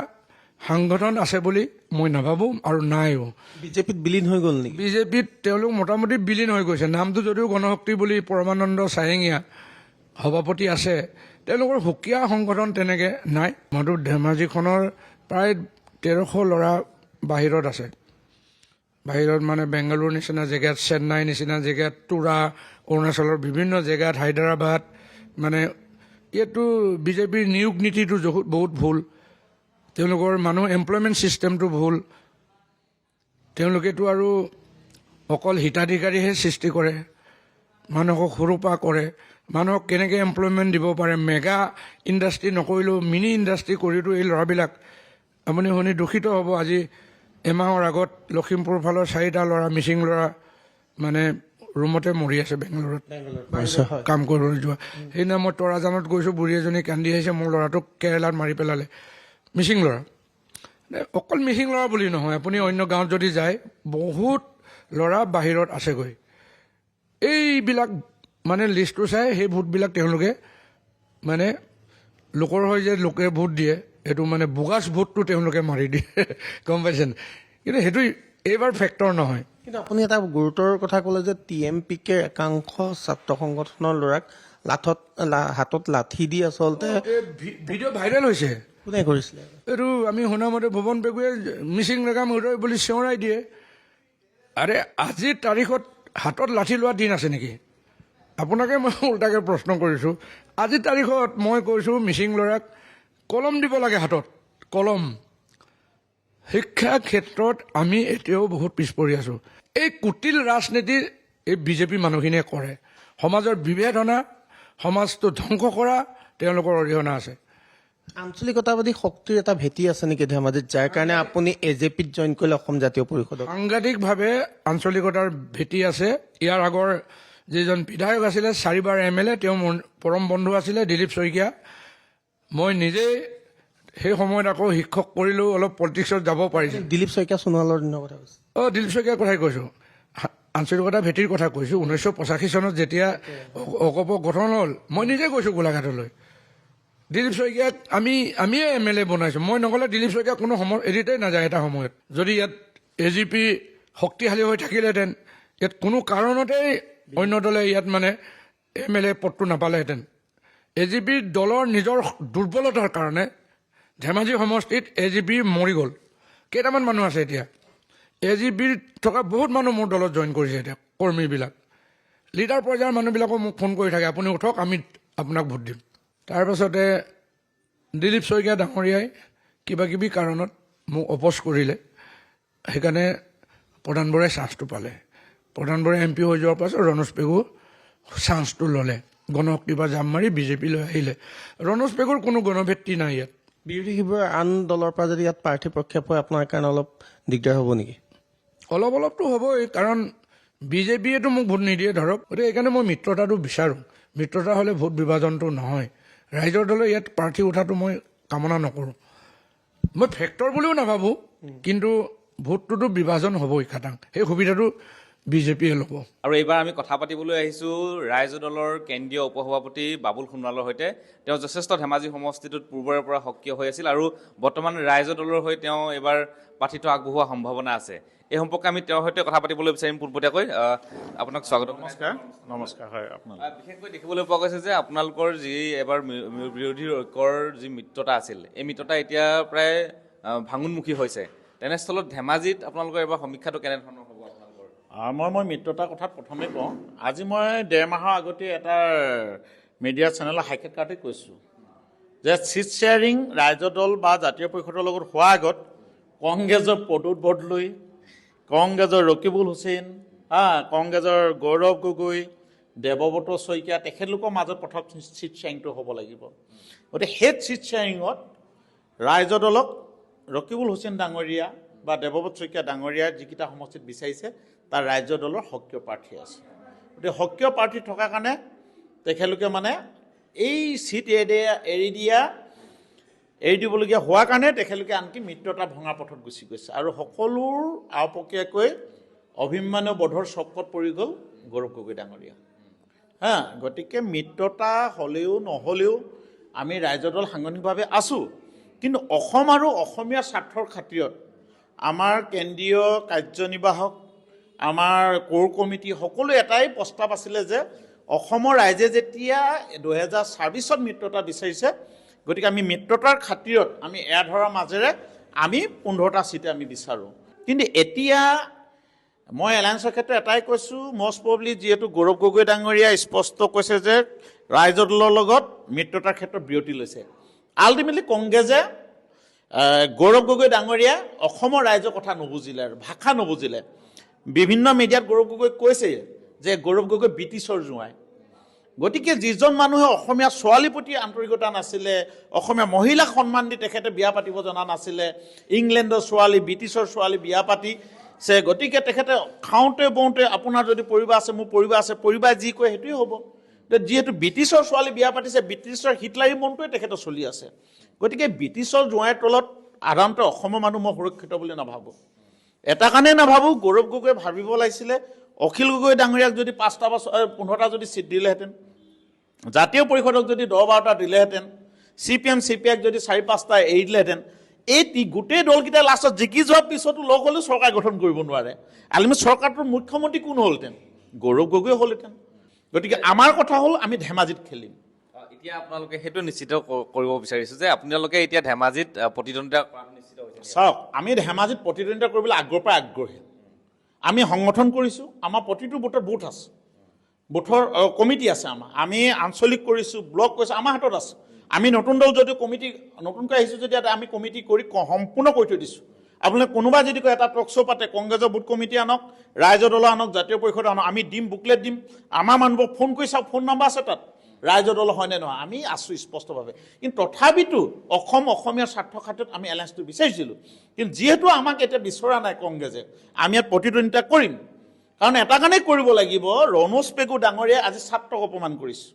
সাংগঠন আছে বুলি মই নাভাবোঁ আৰু নাইও। বিজেপিত বিলীন হৈ গ'ল নেকি? বিজেপিত তেওঁলোক মোটামুটি বিলীন হৈ গৈছে। নামটো যদিও গণশক্তি বুলি পৰমানন্দ চায়েঙীয়া সভাপতি আছে, তেওঁলোকৰ সুকীয়া সংগঠন তেনেকৈ নাই। মইতো ধেমাজিখনৰ প্ৰায় 1300 ল'ৰা বাহিৰত আছে। বাহিৰত মানে বেংগালুৰু নিচিনা জেগাত, চেন্নাই নিচিনা জেগাত, তুৰা, অৰুণাচলৰ বিভিন্ন জেগাত, হায়দৰাবাদ, মানে ইয়াতো বিজেপিৰ নিয়োগ নীতিটো বহুত ভুল। তেওঁলোকৰ মানুহ এমপ্লয়মেণ্ট ছিষ্টেমটো ভুল। তেওঁলোকেতো আৰু অকল হিতাধিকাৰীহে সৃষ্টি কৰে, মানুহক সুৰূপা কৰে। মানুহক কেনেকৈ এমপ্লয়মেণ্ট দিব পাৰে, মেগা ইণ্ডাষ্ট্ৰী নকৰিলেও মিনি ইণ্ডাষ্ট্ৰী কৰিতো এই ল'ৰাবিলাক, আপুনি শুনি দূষিত হ'ব। আজি এমাহৰ আগত লখিমপুৰ ফালৰ 4টা ল'ৰা, মিচিং ল'ৰা, মানে ৰুমতে মৰি আছে বেংগালুৰুত কাম কৰিবলৈ যোৱা। সেইদিনা মই তৰাজানত গৈছোঁ, বুঢ়ী এজনী কান্দি আহিছে, মোৰ ল'ৰাটোক কেৰেলাত মাৰি পেলালে, মিচিং ল'ৰা। অকল মিচিং ল'ৰা বুলি নহয়, আপুনি অন্য গাঁৱত যদি যায় বহুত ল'ৰা বাহিৰত আছেগৈ। এইবিলাক মানে লিষ্টটো চাই সেই ভোটবিলাক তেওঁলোকে মানে লোকৰ হৈ যে লোকে ভোট দিয়ে, এইটো মানে বোগাছ ভোটটো তেওঁলোকে মাৰি দিয়ে, গম পাইছেনে? কিন্তু সেইটো এইবাৰ ফেক্টৰ নহয়। কিন্তু আপুনি এটা গুৰুতৰ কথা ক'লে যে TMPK একাংশ ছাত্ৰ সংগঠনৰ ল'ৰাক হাতত লাঠি দি আচলতে ভিডিঅ' ভাইৰেল হৈছে। কোনে কৰিছিলে? এইটো আমি শুনামতে ভুৱন পেগুৱে মিচিং ৰেগাম উদয় বুলি চিঞৰাই দিয়ে। আৰে আজিৰ তাৰিখত হাতত লাঠি লোৱা দিন আছে নেকি? আপোনাকে মই উল্টাকৈ প্ৰশ্ন কৰিছোঁ। আজিৰ তাৰিখত মই কৈছোঁ মিচিং ল'ৰাক কলম দিব লাগে হাতত, কলম। শিক্ষা ক্ষেত্ৰত আমি এতিয়াও বহুত পিছ পৰি আছোঁ। এই কুটিল ৰাজনীতি এই বিজেপি মানুহখিনিয়ে কৰে। সমাজৰ বিভেদ অনা, সমাজটো ধ্বংস কৰা তেওঁলোকৰ অৰিহণা আছে। আঞ্চলিকতাবাদী শক্তিৰ এটা ভেটি আছে নেকি ধেমাজিত, যাৰ কাৰণে আপুনি AJPত জইন কৰিলে অসম জাতীয় পৰিষদত? সাংঘাতিকভাৱে আঞ্চলিকতাৰ ভেটি আছে। ইয়াৰ আগৰ যিজন বিধায়ক আছিলে, 4বাৰ MLA, তেওঁ মোৰ পৰম বন্ধু আছিলে, দিলীপ শইকীয়া। মই নিজেই সেই সময়ত আকৌ শিক্ষক কৰিলেও অলপ পলিটিক্সত যাব পাৰিছোঁ। দিলীপ শইকীয়া সোণোৱালৰ দিনৰ কথা কৈছে। দিলীপ শইকীয়াৰ কথাই কৈছোঁ। আঞ্চলিকতা ভেটিৰ কথা কৈছোঁ 1985 চনত যেতিয়া অকপ গঠন হ'ল মই নিজে গৈছোঁ গোলাঘাটলৈ দিলীপ শইকীয়াক আমিয়ে MLA বনাইছোঁ মই নগ'লে দিলীপ শইকীয়া কোনো সময় এৰিতেই নাযায় এটা সময়ত যদি ইয়াত AGP শক্তিশালী হৈ থাকিলেহেঁতেন ইয়াত কোনো কাৰণতেই অন্য দলে ইয়াত মানে MLA পদটো নাপালেহেঁতেন AGP দলৰ নিজৰ দুৰ্বলতাৰ কাৰণে ধেমাজি সমষ্টিত AGP মৰি গ'ল কেইটামান মানুহ আছে এতিয়া AGP থকা বহুত মানুহ মোৰ দলত জইন কৰিছে এতিয়া কৰ্মীবিলাক লিডাৰ পৰ্যায়ৰ মানুহবিলাকক মোক ফোন কৰি থাকে আপুনি উঠক আমি আপোনাক ভোট দিম তাৰপাছতে দিলীপ শইকীয়া ডাঙৰীয়াই কিবা কিবি কাৰণত মোক অপ'জ কৰিলে সেইকাৰণে প্ৰধান বৰাই চান্সটো পালে প্ৰধান বৰাই MP হৈ যোৱাৰ পাছত ৰণোজ পেগু চান্সটো ল'লে গণশক্তিৰ পৰা জাম মাৰি BJP লৈ আহিলে ৰণোজ পেগুৰ কোনো গণভিত্তি নাই ইয়াত বিৰোধী শিবিৰৰ আন দলৰ পৰা যদি ইয়াত প্ৰাৰ্থী প্ৰক্ষেপ হয় আপোনাৰ কাৰণে অলপ দিগদাৰ হ'ব নেকি অলপতো হ'বই কাৰণ BJPয়েতো মোক ভোট নিদিয়ে ধৰক গতিকে সেইকাৰণে মই মিত্ৰতাটো বিচাৰোঁ মিত্ৰতা হ'লে ভোট বিভাজনটো নহয় ৰাইজৰ দলে ইয়াত প্ৰাৰ্থী উঠাটো মই কামনা নকৰোঁ মই ফেক্টৰ বুলিও নাভাবোঁ কিন্তু ভোটটোতো বিভাজন হ'বই খাটাং সেই সুবিধাটো BJPয়ে ল'ব আৰু এইবাৰ আমি কথা পাতিবলৈ আহিছোঁ ৰাইজৰ দলৰ কেন্দ্ৰীয় উপসভাপতি বাবুল সোণোৱালৰ সৈতে তেওঁ যথেষ্ট ধেমাজি সমষ্টিটোত পূৰ্বৰে পৰা সক্ৰিয় হৈ আছিল আৰু বৰ্তমান ৰাইজৰ দলৰ হৈ তেওঁ এইবাৰ প্ৰাৰ্থীটো আগবঢ়োৱা সম্ভাৱনা আছে এই সম্পৰ্কে আমি তেওঁৰ সৈতে কথা পাতিবলৈ বিচাৰিম পোনপটীয়াকৈ আপোনাক স্বাগতম নমস্কাৰ হয় আপোনালোক বিশেষকৈ দেখিবলৈ পোৱা গৈছে যে আপোনালোকৰ যি এবাৰ বিৰোধী ঐক্যৰ যি মিত্ৰতা আছিল এই মিত্ৰতা এতিয়া প্ৰায় ভাঙোনমুখী হৈছে তেনেস্থলত ধেমাজিত আপোনালোকৰ এবাৰ সমীক্ষাটো কেনেধৰণৰ হ'ব আপোনালোকৰ মই মিত্ৰতাৰ কথাত প্ৰথমে কওঁ আজি মই 1.5 মাহৰ আগতে এটা মিডিয়া চেনেলৰ সাক্ষাৎকাৰতে কৈছোঁ যে চিট শ্বেয়াৰিং ৰাইজৰ দল বা জাতীয় পৰিষদৰ লগত হোৱাৰ আগত কংগ্ৰেছৰ প্ৰদূত বদলৈ কংগ্ৰেছৰ ৰকিবুল হুছেইন কংগ্ৰেছৰ গৌৰৱ গগৈ দেৱব্ৰত শইকীয়া তেখেতলোকৰ মাজত প্ৰথম চিট শ্বেয়াৰিংটো হ'ব লাগিব গতিকে সেই চিট শ্বেয়াৰিঙত ৰাইজৰ দলক ৰকিবুল হুছেইন ডাঙৰীয়া বা দেৱব্ৰত শইকীয়া ডাঙৰীয়াৰ যিকেইটা সমষ্টিত বিচাৰিছে তাৰ ৰাজ্য দলৰ সক্ৰিয় প্ৰাৰ্থী আছে গতিকে সক্ৰিয় প্ৰাৰ্থী থকাৰ কাৰণে তেখেতলোকে মানে এই চিট এৰি দিবলগীয়া হোৱাৰ কাৰণে তেখেতলোকে আনকি মিত্ৰতা ভঙা পথত গুচি গৈছে আৰু সকলোৰ আওপকীয়াকৈ অভিমন্যু বধৰ চক্ৰত পৰি গ'ল গৌৰৱ গগৈ ডাঙৰীয়া গতিকে মিত্ৰতা হ'লেও নহ'লেও আমি ৰাজ্য দল সাংগঠনিকভাৱে আছোঁ কিন্তু অসম আৰু অসমীয়া স্বাৰ্থৰ খাতিৰত আমাৰ কেন্দ্ৰীয় কাৰ্যনিৰ্বাহক আমাৰ কোৰ কমিটি সকলো এটাই প্ৰস্তাৱ আছিলে যে অসমৰ ৰাইজে যেতিয়া 2024 মিত্ৰতা বিচাৰিছে গতিকে আমি মিত্ৰতাৰ খাতিৰত আমি এয়া ধৰাৰ মাজেৰে আমি 15টা চিটে আমি বিচাৰোঁ কিন্তু এতিয়া মই এলায়েন্সৰ ক্ষেত্ৰত এটাই কৈছোঁ মষ্ট প্ৰবলি যিহেতু গৌৰৱ গগৈ ডাঙৰীয়া স্পষ্ট কৈছে যে ৰাইজৰ দলৰ লগত মিত্ৰতাৰ ক্ষেত্ৰত বিৰতি লৈছে আল্টিমেটলি কংগ্ৰেছে গৌৰৱ গগৈ ডাঙৰীয়া অসমৰ ৰাইজৰ কথা নুবুজিলে আৰু ভাষা নুবুজিলে বিভিন্ন মিডিয়াত গৌৰৱ গগৈ কৈছে যে গৌৰৱ গগৈ ব্ৰিটিছৰ জোঁৱাই গতিকে যিজন মানুহে অসমীয়া ছোৱালীৰ প্ৰতি আন্তৰিকতা নাছিলে অসমীয়া মহিলাক সন্মান দি তেখেতে বিয়া পাতিব জনা নাছিলে ইংলেণ্ডৰ ছোৱালী ব্ৰিটিছৰ ছোৱালী বিয়া পাতিছে গতিকে তেখেতে খাওঁতে বওঁতে আপোনাৰ যদি পৰিবাৰ আছে মোৰ পৰিবাৰ আছে পৰিবাৰ যি কয় সেইটোৱে হ'ব যিহেতু ব্ৰিটিছৰ ছোৱালী বিয়া পাতিছে ব্ৰিটিছৰ হিটলাৰী মনটোৱে তেখেতে চলি আছে গতিকে ব্ৰিটিছৰ জোঁৱাইৰ তলত সাধাৰণতে অসমৰ মানুহ মই সুৰক্ষিত বুলি নাভাবোঁ এটা কাৰণেই নাভাবোঁ গৌৰৱ গগৈ ভাবিব লাগিছিলে অখিল গগৈ ডাঙৰীয়াক যদি 5টা বা 15টা যদি চিট দিলেহেঁতেন জাতীয় পৰিষদক যদি 10-12টা দিলেহেঁতেন CPM CPIক যদি 4-5টা এৰি দিলেহেঁতেন এই গোটেই দলকেইটা লাষ্টত জিকি যোৱাৰ পিছতো লগ হ'লেও চৰকাৰ গঠন কৰিব নোৱাৰে আল্টিমেটলি চৰকাৰটোৰ মুখ্যমন্ত্ৰী কোন হ'লহেঁতেন গৌৰৱ গগৈ হ'লহেঁতেন গতিকে আমাৰ কথা হ'ল আমি ধেমাজিত খেলিম এতিয়া আপোনালোকে সেইটো নিশ্চিত কৰিব বিচাৰিছোঁ যে আপোনালোকে এতিয়া ধেমাজিত প্ৰতিদ্বন্দ্বিতা কৰাটো নিশ্চিত হৈছে চাওক আমি ধেমাজিত প্ৰতিদ্বন্দ্বিতা কৰিবলৈ আগৰ পৰা আগ্ৰহী আমি সংগঠন কৰিছোঁ আমাৰ প্ৰতিটো বুথত বুথ আছে বুথৰ কমিটি আছে আমাৰ আমি আঞ্চলিক কৰিছোঁ ব্লক কৰিছোঁ আমাৰ হাতত আছে আমি নতুন দল যদি কমিটি নতুনকৈ আহিছোঁ যদি আমি কমিটি কৰি সম্পূৰ্ণ কৰি থৈ দিছোঁ আপোনালোকে কোনোবা যদি কয় এটা টক শ্ব' পাতে কংগ্ৰেছৰ বুথ কমিটি আনক ৰাইজৰ দল আনক জাতীয় পৰিষদ আনক আমি দিম বুকলেট দিম আমাৰ মানুহবোৰক ফোন কৰি চাওক ফোন নম্বৰ আছে তাত ৰাইজৰ দল হয়নে নহয় আমি আছোঁ স্পষ্টভাৱে কিন্তু তথাপিতো অসমীয়া স্বাৰ্থ খাতিৰত আমি এলায়েন্সটো বিচাৰিছিলোঁ কিন্তু যিহেতু আমাক এতিয়া বিচৰা নাই কংগ্ৰেছে আমি ইয়াত প্ৰতিদ্বন্দ্বিতা কৰিম কাৰণ এটা কাৰণেই কৰিব লাগিব ৰণোজ পেগু ডাঙৰীয়াই আজি ছাত্ৰক অপমান কৰিছে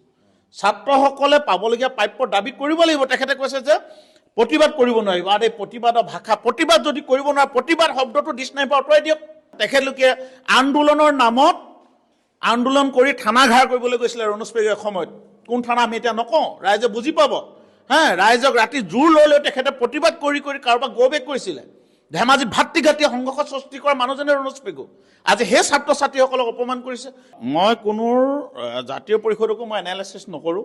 ছাত্ৰসকলে পাবলগীয়া প্ৰাপ্য দাবী কৰিব লাগিব তেখেতে কৈছে যে প্ৰতিবাদ কৰিব নোৱাৰিব আৰু এই প্ৰতিবাদৰ ভাষা প্ৰতিবাদ যদি কৰিব নোৱাৰে প্ৰতিবাদ শব্দটো ডিক্সনাৰীৰ পৰা আঁতৰাই দিয়ক তেখেতলোকে আন্দোলনৰ নামত আন্দোলন কৰি থানা ঘাৰ কৰিবলৈ গৈছিলে ৰণোজ পেগুৱে সময়ত। কোন থানা আমি এতিয়া নকওঁ, ৰাইজে বুজি পাব। ৰাইজক ৰাতি জোৰ লৈ লৈ তেখেতে প্ৰতিবাদ কৰি কৰি কাৰোবাক গো বেক কৰিছিলে। ধেমাজিত ভাতৃঘাতীয় সংঘৰ্ষ সৃষ্টি কৰা মানুহজনে ৰণোজ পেগু। আজি সেই ছাত্ৰ ছাত্ৰীসকলক অপমান কৰিছে। মই কোনো জাতীয় পৰিষদকো মই এনালাইচিছ নকৰোঁ।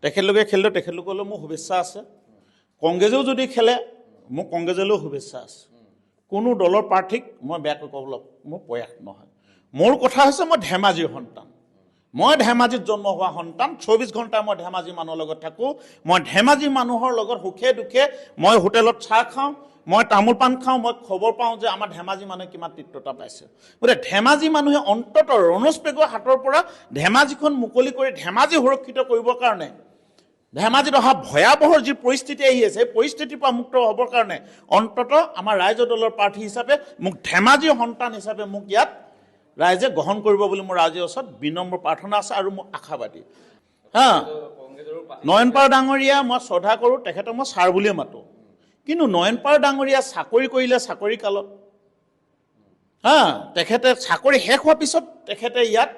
তেখেতলোকে খেলিলে তেখেতলোকলৈ মোৰ শুভেচ্ছা আছে। কংগ্ৰেছেও যদি খেলে মোক কংগ্ৰেছলৈও শুভেচ্ছা আছে। কোনো দলৰ প্ৰাৰ্থীক মই বেয়াকৈ ক'বলৈ মোৰ প্ৰয়াস নহয়। মোৰ কথা হৈছে মই ধেমাজিৰ সন্তান। মই ধেমাজিত জন্ম হোৱা সন্তান। 24 ঘণ্টা মই ধেমাজি মানুহৰ লগত থাকোঁ। মই ধেমাজি মানুহৰ লগত সুখে দুখে মই হোটেলত চাহ খাওঁ, মই তামোল পাণ খাওঁ, মই খবৰ পাওঁ যে আমাৰ ধেমাজি মানুহে কিমান তিক্ততা পাইছে। গতিকে ধেমাজি মানুহে অন্ততঃ ৰণোজ পেগুৰ হাতৰ পৰা ধেমাজিখন মুকলি কৰি ধেমাজি সুৰক্ষিত কৰিবৰ কাৰণে, ধেমাজিত অহা ভয়াৱহ যি পৰিস্থিতি আহি আছে সেই পৰিস্থিতিৰ পৰা মুক্ত হ'বৰ কাৰণে অন্ততঃ আমাৰ ৰাইজৰ দলৰ প্ৰাৰ্থী হিচাপে মোক ধেমাজিৰ সন্তান হিচাপে মোক ইয়াত ৰাইজে গ্ৰহণ কৰিব বুলি মোৰ ৰাইজৰ ওচৰত বিনম্ৰ প্ৰাৰ্থনা আছে আৰু মই আশাবাদী। নয়ন পাৰ ডাঙৰীয়া মই শ্ৰদ্ধা কৰোঁ, তেখেতক মই ছাৰ বুলিয়ে মাতোঁ। কিন্তু নয়ন পাৰ ডাঙৰীয়া চাকৰি কৰিলে চাকৰি কালত, তেখেতে চাকৰি শেষ হোৱাৰ পিছত তেখেতে ইয়াত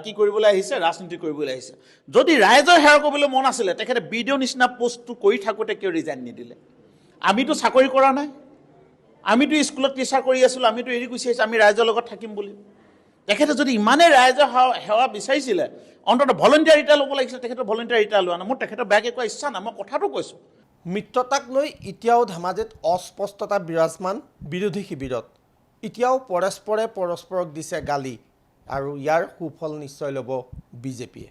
কি কৰিবলৈ আহিছে, ৰাজনীতি কৰিবলৈ আহিছে। যদি ৰাইজৰ সেৱা কৰিবলৈ মন আছিলে তেখেতে বিডিঅ' নিচিনা পোষ্টটো কৰি থাকোঁতে কিয় ৰিজাইন নিদিলে? আমিতো চাকৰি কৰা নাই, আমিতো স্কুলত টিচাৰ কৰি আছিলোঁ, আমিতো এৰি গুচি আহিছোঁ আমি ৰাইজৰ লগত থাকিম বুলি। তেখেতে যদি ইমানেই ৰাইজৰ সেৱা বিচাৰিছিলে অন্ততঃ ভলণ্টিয়াৰ ৰিটায়াৰ ল'ব লাগিছিলে। তেখেতে ভলণ্টিয়াৰ ৰিটায়াৰ লোৱা নাই। মোৰ তেখেতৰ বেয়াকৈ কোৱা ইচ্ছা নাই, মই কথাটো কৈছোঁ। মিত্ৰতাক লৈ এতিয়াও ধেমাজিত অস্পষ্টতা বিৰাজমান বিৰোধী শিবিৰত। এতিয়াও পৰস্পৰে পৰস্পৰক দিছে গালি আৰু ইয়াৰ সুফল নিশ্চয় ল'ব বিজেপিয়ে।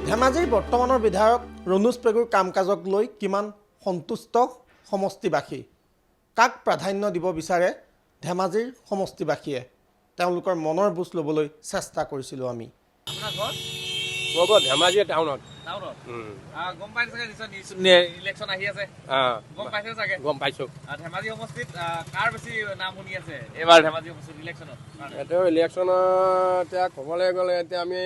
ধেমাজিৰ বৰ্তমানৰ বিধায়ক ৰণোজ পেগুৰ কাম কাজক লৈ কিমান সন্তুষ্ট সমষ্টিবাসী, কাক প্ৰাধান্য দিব বিচাৰে ধেমাজিৰ সমষ্টিবাসীয়ে, তেওঁলোকৰ মনৰ বুজ ল'বলৈ চেষ্টা কৰিছিলোঁ আমি। ধেমাজি টাউনত গম পাইছে ইলেকশ্যন আহি আছে, গম পাইছে চাগে? গম পাইছোঁ। ধেমাজি সমষ্টিত কাৰ বেছি নাম শুনি আছে এইবাৰ ধেমাজি সমষ্টিত ইলেকশ্যনত? এইটো ইলেকশ্যনত এতিয়া ক'বলৈ গ'লে এতিয়া আমি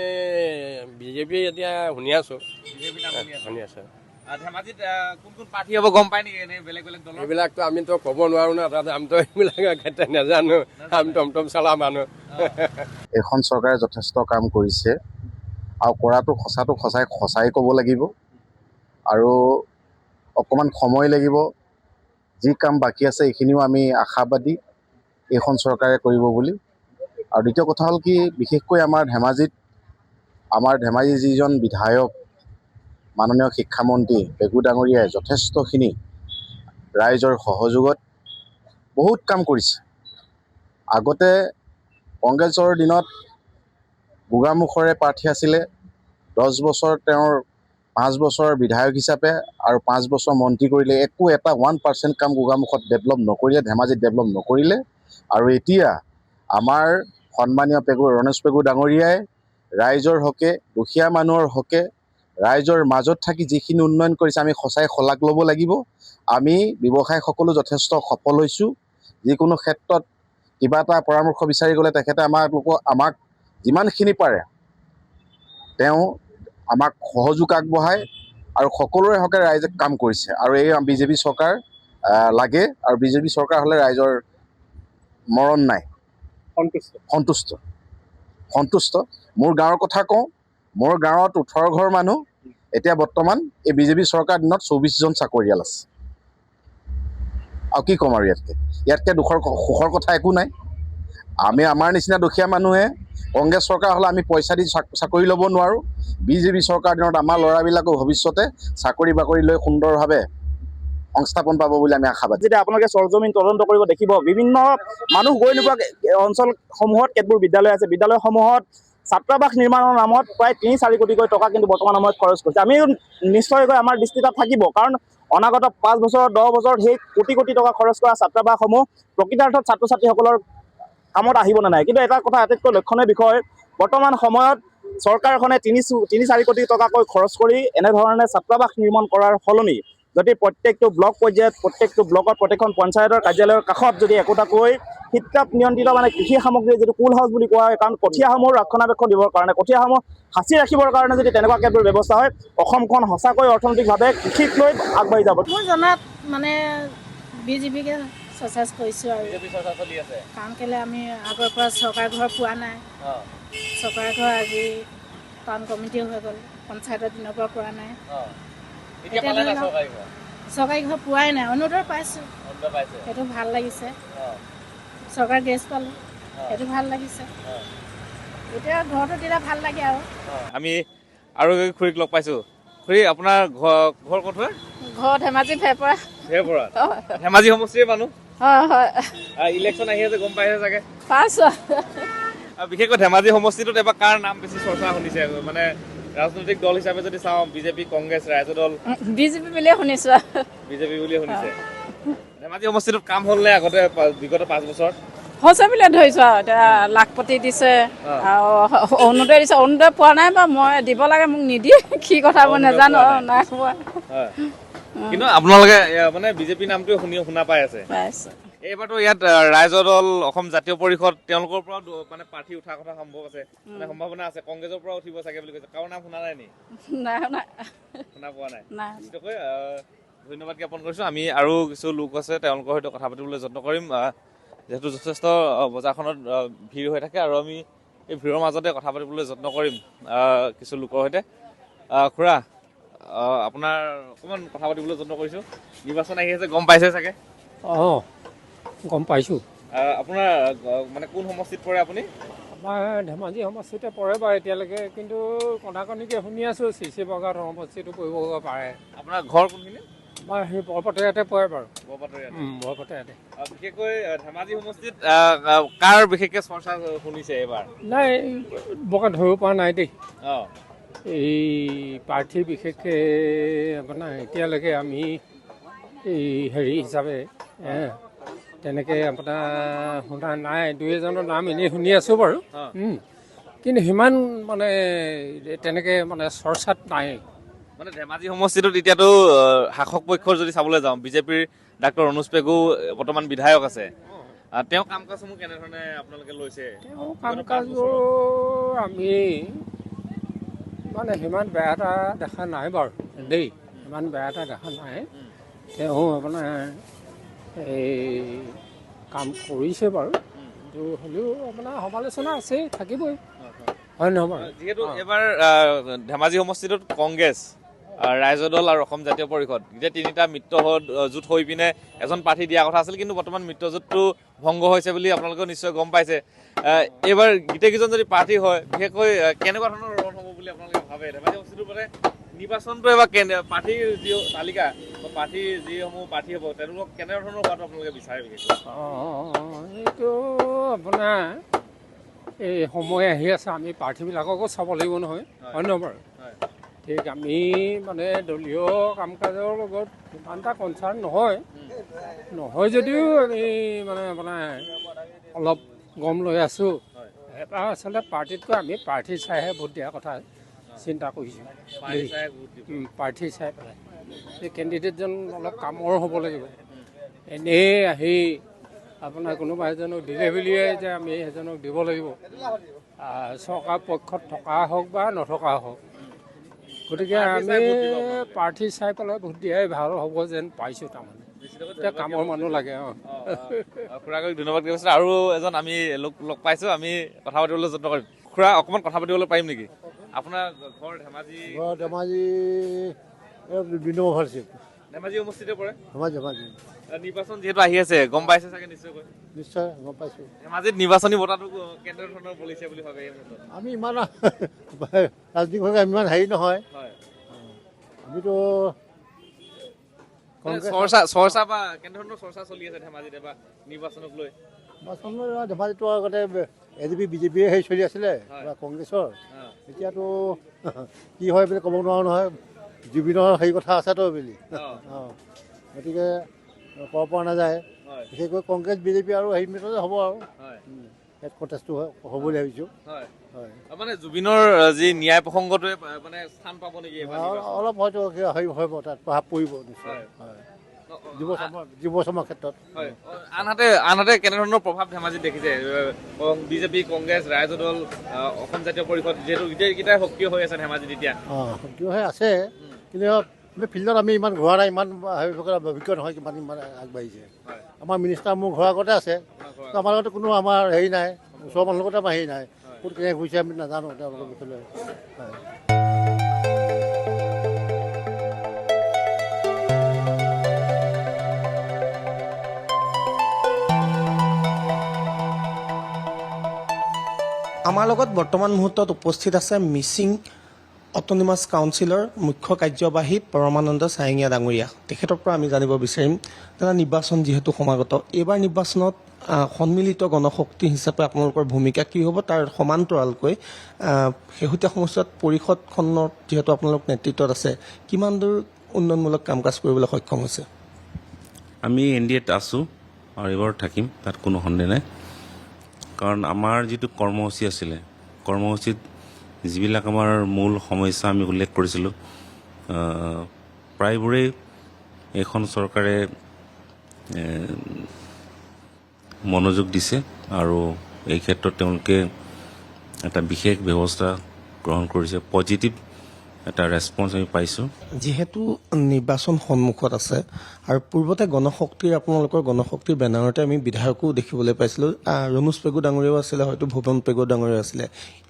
বিজেপি এতিয়া শুনি আছোঁ। বিজেপি নাম শুনি আছোঁ। ধেমাজিত কোন কোন প্ৰাৰ্থী হ'ব গম পায় নেকি? এনেই বেলেগ বেলেগ দলৰ এইবিলাকতো আমিতো ক'ব নোৱাৰোঁ না, তাত আমিতো এইবিলাক নাজানো, আমি টমটম চলা মানুহ। এইখন চৰকাৰে যথেষ্ট কাম কৰিছে আৰু কৰাটো সঁচাই ক'ব লাগিব আৰু অকণমান সময় লাগিব। যি কাম বাকী আছে এইখিনিও আমি আশাবাদী এইখন চৰকাৰে কৰিব বুলি। আৰু দ্বিতীয় কথা হ'ল কি, বিশেষকৈ আমাৰ ধেমাজিৰ যিজন বিধায়ক মাননীয় শিক্ষামন্ত্ৰী পেগু ডাঙৰীয়াই যথেষ্টখিনি ৰাইজৰ সহযোগত বহুত কাম কৰিছে। আগতে কংগ্ৰেছৰ দিনত গোগামুখৰে প্ৰাৰ্থী আছিলে, 10 বছৰ তেওঁৰ 5 বছৰ বিধায়ক হিচাপে আৰু 5 বছৰ মন্ত্ৰী কৰিলে। একো এটা 1% কাম গোগামুখত ডেভেলপ নকৰিলে, ধেমাজিত ডেভেলপ নকৰিলে। আৰু এতিয়া আমাৰ সন্মানীয় ৰণোজ পেগু ডাঙৰীয়াই ৰাইজৰ হকে, দুখীয়া মানুহৰ হকে, ৰাইজৰ মাজত থাকি যিখিনি উন্নয়ন কৰিছে আমি সঁচাই শলাগ ল'ব লাগিব। আমি ব্যৱসায়ীসকলো যথেষ্ট সফল হৈছোঁ। যিকোনো ক্ষেত্ৰত কিবা এটা পৰামৰ্শ বিচাৰি গ'লে তেখেতে আমাক যিমানখিনি পাৰে তেওঁ আমাক সহযোগ আগবঢ়ায় আৰু সকলোৰে হকে ৰাইজে কাম কৰিছে। আৰু এই বিজেপি চৰকাৰ লাগে আৰু বিজেপি চৰকাৰ হ'লে ৰাইজৰ মৰণ নাই, সন্তুষ্ট। মোৰ গাঁৱৰ কথা কওঁ, মোৰ গাঁৱত 18 ঘৰ মানুহ, এতিয়া বৰ্তমান এই বিজেপি চৰকাৰ দিনত 24জন চাকৰিয়াল আছে। আৰু কি ক'ম আৰু ইয়াতকৈ সুখৰ কথা একো নাই। আমাৰ নিচিনা দুখীয়া মানুহে কংগ্ৰেছ চৰকাৰ হ'লে আমি পইচা দি চাকৰি ল'ব নোৱাৰোঁ। বিজেপি চৰকাৰ দিনত আমাৰ ল'ৰাবিলাকো ভৱিষ্যতে চাকৰি বাকৰি লৈ সুন্দৰভাৱে সংস্থাপন পাব বুলি আমি আশাবাদী। যেতিয়া আপোনালোকে চৰজমিন তদন্ত কৰিব দেখিব বিভিন্ন মানুহ গৈ নোপোৱা অঞ্চলসমূহত কেতবোৰ বিদ্যালয় আছে, বিদ্যালয়সমূহত ছাত্ৰাবাস নিৰ্মাণৰ নামত প্ৰায় ৩-৪ কোটিকৈ টকা কিন্তু বৰ্তমান সময়ত খৰচ কৰিছে। আমি নিশ্চয়কৈ আমাৰ দৃষ্টি তাত থাকিব, কাৰণ অনাগত 5 বছৰ 10 বছৰত সেই কোটি কোটি টকা খৰচ কৰা ছাত্ৰাবাসসমূহ প্ৰকৃতাৰ্থত ছাত্ৰ ছাত্ৰীসকলৰ কামত আহিব নে নাই। কিন্তু এটা কথা আটাইতকৈ লক্ষণীয় বিষয়, বৰ্তমান সময়ত চৰকাৰখনে 3-4 কোটি টকাকৈ খৰচ কৰি এনেধৰণে ছাত্ৰাবাস নিৰ্মাণ কৰাৰ সলনি যদি প্ৰত্যেকটো ব্লক পৰ্যায়ত প্ৰত্যেকটো ব্লকত প্ৰত্যেকখন পঞ্চায়তৰ কাৰ্যালয়ৰ কাষত যদি একোটাকৈ শীততাপ নিয়ন্ত্ৰিত মানে কৃষি সামগ্ৰী যিটো কুল হাউচ বুলি কোৱা হয়, কাৰণ কঠীয়াসমূহ ৰক্ষণাবেক্ষণ দিবৰ কাৰণে, কঠীয়াসমূহ সাঁচি ৰাখিবৰ কাৰণে যদি তেনেকুৱা কেতবোৰ ব্যৱস্থা হয়, অসমখন সঁচাকৈ অৰ্থনৈতিকভাৱে কৃষিক লৈ আগবাঢ়ি যাব। মোৰ জনাত মানে বিজেপিকে চৰ্চা কৰিছোঁ আৰু কাৰণ কেলে আমি আগৰ পৰা চৰকাৰ ঘৰ পোৱা নাই। চৰকাৰ ঘৰ আজি টাউন কমিটি হৈ গ'ল, পঞ্চায়তৰ দিনৰ পৰা পোৱা নাই। চৰকাৰী ঘৰ পোৱাই নাই, অৰুণোদয় পাইছোঁ, সেইটো ভাল লাগিছে। চৰকাৰ গেছ পালোঁ, সেইটো ভাল লাগিছে। এতিয়া ঘৰটো দিলে ভাল লাগে আৰু। আমি আৰু খুৰীক লগ পাইছোঁ। খুৰী, আপোনাৰ ঘৰ ক'ত হয়? ঘৰ ধেমাজি ফেৰপৰা। ধেমাজি সমষ্টিৰ মানুহ? হয় হয়। ইলেকশ্যন আহি আছে, গম পাইছে চাগে? পাইছোঁ। বিশেষকৈ ধেমাজি সমষ্টিটোত এবাৰ কাৰ নাম বেছি চৰ্চা শুনিছে? মানে ৰাজনৈতিক দল হিচাপে যদি চাওঁ, বিজেপি, কংগ্ৰেছ, ৰাইজৰ দল? বিজেপি বুলিয়ে শুনিছোঁ। বিজেপি বুলিয়ে শুনিছে। ধেমাজি সমষ্টিটোত কাম হ'ল নে আগতে বিগত 5 বছৰ? হৈছে বুলিয়ে ধৰিছোঁ আৰু। এতিয়া লাখপতি দিছে আৰু অৰুণোদয় দিছে। অৰুণোদয় পোৱা নাই বা মই দিব লাগে, মোক নিদিয়ে। কি কথা মই নাজানো, নাই খোৱা। কিন্তু আপোনালোকে মানে বিজেপি নামটোৱে শুনা পাই আছে? পাইছোঁ। এইবাৰতো ইয়াত ৰাইজৰ দল, অসম জাতীয় পৰিষদ, তেওঁলোকৰ পৰাও মানে প্ৰাৰ্থী উঠাৰ কথা সম্ভৱ আছে, মানে সম্ভাৱনা আছে। কংগ্ৰেছৰ পৰা উঠিব চাগে বুলি কৈছে। কাৰো নাম শুনা নাই নি? নাই শুনা পোৱা নাই? নাই। ধন্যবাদ জ্ঞাপন কৰিছোঁ। আমি আৰু কিছু লোক আছে, তেওঁলোকৰ সৈতে কথা পাতিবলৈ যত্ন কৰিম, যিহেতু যথেষ্ট বজাৰখনত ভিৰ হৈ থাকে, আৰু আমি এই ভিৰৰ মাজতে কথা পাতিবলৈ যত্ন কৰিম কিছু লোকৰ সৈতে। খুৰা, আপোনাৰ অকণমান কথা পাতিবলৈ যত্ন কৰিছোঁ। নিৰ্বাচন আহি আছে, গম পাইছে চাগে? অঁ, গম পাইছোঁ। আপোনাৰ মানে কোন সমষ্টিত পৰে আপুনি? আমাৰ ধেমাজি সমষ্টিতে পৰে বাৰু এতিয়ালৈকে, কিন্তু কণাকণিকে শুনি আছোঁ চিচি বগাত সমষ্টিটো পৰিব পাৰে। আপোনাৰ ঘৰ কোনখিনি? আমাৰ সেই বৰপটৰীয়াতে পৰে বাৰু। বৰপটৰীয়াতে। বিশেষকৈ ধেমাজি সমষ্টিত কাৰ বিশেষকৈ চৰ্চা শুনিছে এইবাৰ? নাই, বৰকে ধৰিব পৰা নাই দেই। অঁ, এই প্ৰাৰ্থী বিশেষকৈ আপোনাৰ এতিয়ালৈকে আমি এই হেৰি হিচাপে তেনেকৈ আপোনাৰ শুনা নাই। 2-এজনৰ নাম এনেই শুনি আছোঁ বাৰু, কিন্তু সিমান মানে তেনেকৈ মানে চৰ্চাত নাই। মানে ধেমাজি সমষ্টিটোত এতিয়াতো শাসক পক্ষৰ যদি চাবলৈ যাওঁ, বিজেপিৰ ডাক্তৰ অনুজ পেগু বৰ্তমান বিধায়ক আছে। তেওঁ কাম কাজসমূহ কেনেধৰণে আপোনালোকে লৈছে? তেওঁ কাম কাজবোৰ আমি মানে সিমান বেয়া এটা দেখা নাই বাৰু দেই, সিমান বেয়া এটা দেখা নাই। তেওঁ আপোনাৰ এই কাম কৰিছে বাৰু, কিন্তু হ'লেও আপোনাৰ সমালোচনা আছেই, থাকিবই, হয় নহয় বাৰু? যিহেতু এইবাৰ ধেমাজি সমষ্টিটোত কংগ্ৰেছ, ৰাইজৰ দল আৰু অসম জাতীয় পৰিষদ, এতিয়া 3টা মিত্ৰজোঁট হৈ পিনে এজন প্ৰাৰ্থী দিয়া কথা আছিল, কিন্তু বৰ্তমান মিত্ৰজোঁটটো ভংগ হৈছে বুলি আপোনালোকেও নিশ্চয় গম পাইছে। এইবাৰ গোটেইকেইজন যদি প্ৰাৰ্থী হয়, বিশেষকৈ কেনেকুৱা ধৰণৰ ৰণ হ'ব বুলি আপোনালোকে ভাবে? ধেমাজি সমষ্টিটোৰ মানে নিৰ্বাচনটো এবাৰ প্ৰাৰ্থীৰ যি তালিকা, প্ৰাৰ্থীৰ যিসমূহ প্ৰাৰ্থী হ'ব, তেওঁলোকক কেনেধৰণৰ হোৱাটো আপোনালোকে বিচাৰে বিশেষকৈ? এইটো আপোনাৰ এই সময় আহি আছে, আমি প্ৰাৰ্থীবিলাককো চাব লাগিব নহয়, হয় নহয় বাৰু? ঠিক আমি মানে দলীয় কাম কাজৰ লগত ইমান এটা কনচাৰ্ণ নহয় যদিও আমি মানে আপোনাৰ অলপ গম লৈ আছোঁ। এবাৰ আচলতে পাৰ্টিতকৈ আমি প্ৰাৰ্থী চাইহে ভোট দিয়াৰ কথা চিন্তা কৰিছোঁ। প্ৰাৰ্থী চাই পেলাই এই কেণ্ডিডেটজন অলপ কামৰ হ'ব লাগিব। এনেই আহি আপোনাৰ কোনোবা এজনক দিলে বুলিয়ে যে আমি এজনক দিব লাগিব, চৰকাৰ পক্ষত থকা হওক বা নথকা হওক। গতিকে আমি প্ৰাৰ্থী চাই পেলাই ভোট দিয়াই ভাল হ'ব যেন পাইছোঁ। তাৰমানে এতিয়া কামৰ মানুহ লাগে। খুৰাক ধন্যবাদ দিছোঁ। আৰু এজন আমি লগ পাইছোঁ, আমি কথা পাতিবলৈ যত্ন কৰিম। খুৰা, অকণমান কথা পাতিবলৈ পাৰিম নেকি? আপোনাৰ ঘৰ ধেমাজি? ধেমাজি ধেমাজি সমষ্টিতে পৰে? ধেমাজি। নিৰ্বাচন যিহেতু আহি আছে, গম পাইছে চাগে নিশ্চয়কৈ? নিশ্চয় গম পাইছোঁ। ধেমাজিত নিৰ্বাচনী বঁটাটো কেনেধৰণৰ বলিছে বুলি ভাবে? আমি ইমান ৰাজনীতিভাৱে ইমান হেৰি নহয়, আমিতো চৰ্চা বা কেনেধৰণৰ চৰ্চা চলি আছে ধেমাজিত এবাৰ নিৰ্বাচনক লৈ? ধেমাজিতো আগতে ADP BJP হেৰি চলি আছিলে বা কংগ্ৰেছৰ, এতিয়াতো কি হয় বুলি ক'ব নোৱাৰো নহয়, জুবিনৰ হেৰি কথা আছেতো বুলি। গতিকে ক'ব পৰা নাযায়, বিশেষকৈ কংগ্ৰেছ BJP আৰু হেৰি ভিতৰতে হ'ব আৰু হেড কণ্টেষ্টটো হ'ব বুলি ভাবিছোঁ। মানে জুবিনৰ যি ন্যায় প্ৰসংগটোৱে মানে স্থান পাব নেকি? অলপ হয়তো হেৰি হ'ব, তাত প্ৰভাৱ পৰিব নিশ্চয় যুৱ চামৰ ক্ষেত্ৰত। আনহাতে কেনেধৰণৰ প্ৰভাৱ ধেমাজিত দেখিছে? বিজেপি, কংগ্ৰেছ, ৰাইজৰ দল, অসম জাতীয় পৰিষদ, যিহেতু গোটেইকেইটাই সক্ৰিয় হৈ আছে ধেমাজিত এতিয়া। সক্ৰিয় হৈ আছে, কিন্তু ফিল্ডত আমি ইমান ঘূৰা নাই, ইমান অভিজ্ঞ নহয় কিমান ইমান আগবাঢ়িছে। আমাৰ মিনিষ্টাৰ মোৰ ঘৰৰ আগতে আছে, আমাৰ লগতে কোনো আমাৰ হেৰি নাই, ওচৰৰ মানুহৰ লগতে আমাৰ হেৰি নাই, ক'ত কেনেকৈ ঘূৰিছে আমি নাজানো তেওঁলোকৰ বিষয়ে। আমাৰ লগত বৰ্তমান মুহূৰ্তত উপস্থিত আছে মিচিং অট'নমাছ কাউন্সিলৰ মুখ্য কাৰ্যবাহী পৰমানন্দ ছায়েঙীয়া ডাঙৰীয়া। তেখেতৰ পৰা আমি জানিব বিচাৰিম, তেনে নিৰ্বাচন যিহেতু সমাগত, এইবাৰ নিৰ্বাচনত সন্মিলিত গণশক্তি হিচাপে আপোনালোকৰ ভূমিকা কি হ'ব, তাৰ সমান্তৰালকৈ শেহতীয়া সময়ছোৱাত পৰিষদখনত যিহেতু আপোনালোক নেতৃত্বত আছে, কিমান দূৰ উন্নয়নমূলক কাম কাজ কৰিবলৈ সক্ষম হৈছে? আমি NDAত আছোঁ আৰু এইবাৰ থাকিম, তাত কোনো সন্দেহ নাই। কাৰণ আমাৰ যিটো কৰ্মসূচী আছিলে, কৰ্মসূচীত যিবিলাক আমাৰ মূল সমস্যা আমি উল্লেখ কৰিছিলোঁ, প্ৰায়বোৰেই এইখন চৰকাৰে মনোযোগ দিছে আৰু এই ক্ষেত্ৰত তেওঁলোকে এটা বিশেষ ব্যৱস্থা গ্ৰহণ কৰিছে। পজিটিভ এটা ৰেছপন্স আমি পাইছোঁ। যিহেতু নিৰ্বাচন সন্মুখত আছে আৰু পূৰ্বতে গণশক্তিৰ আপোনালোকৰ গণশক্তিৰ বেনাৰতে আমি বিধায়কো দেখিবলৈ পাইছিলোঁ, ৰণোজ পেগু ডাঙৰীয়াও আছিলে, হয়তো ভুৱন পেগু ডাঙৰীয়াও আছিলে।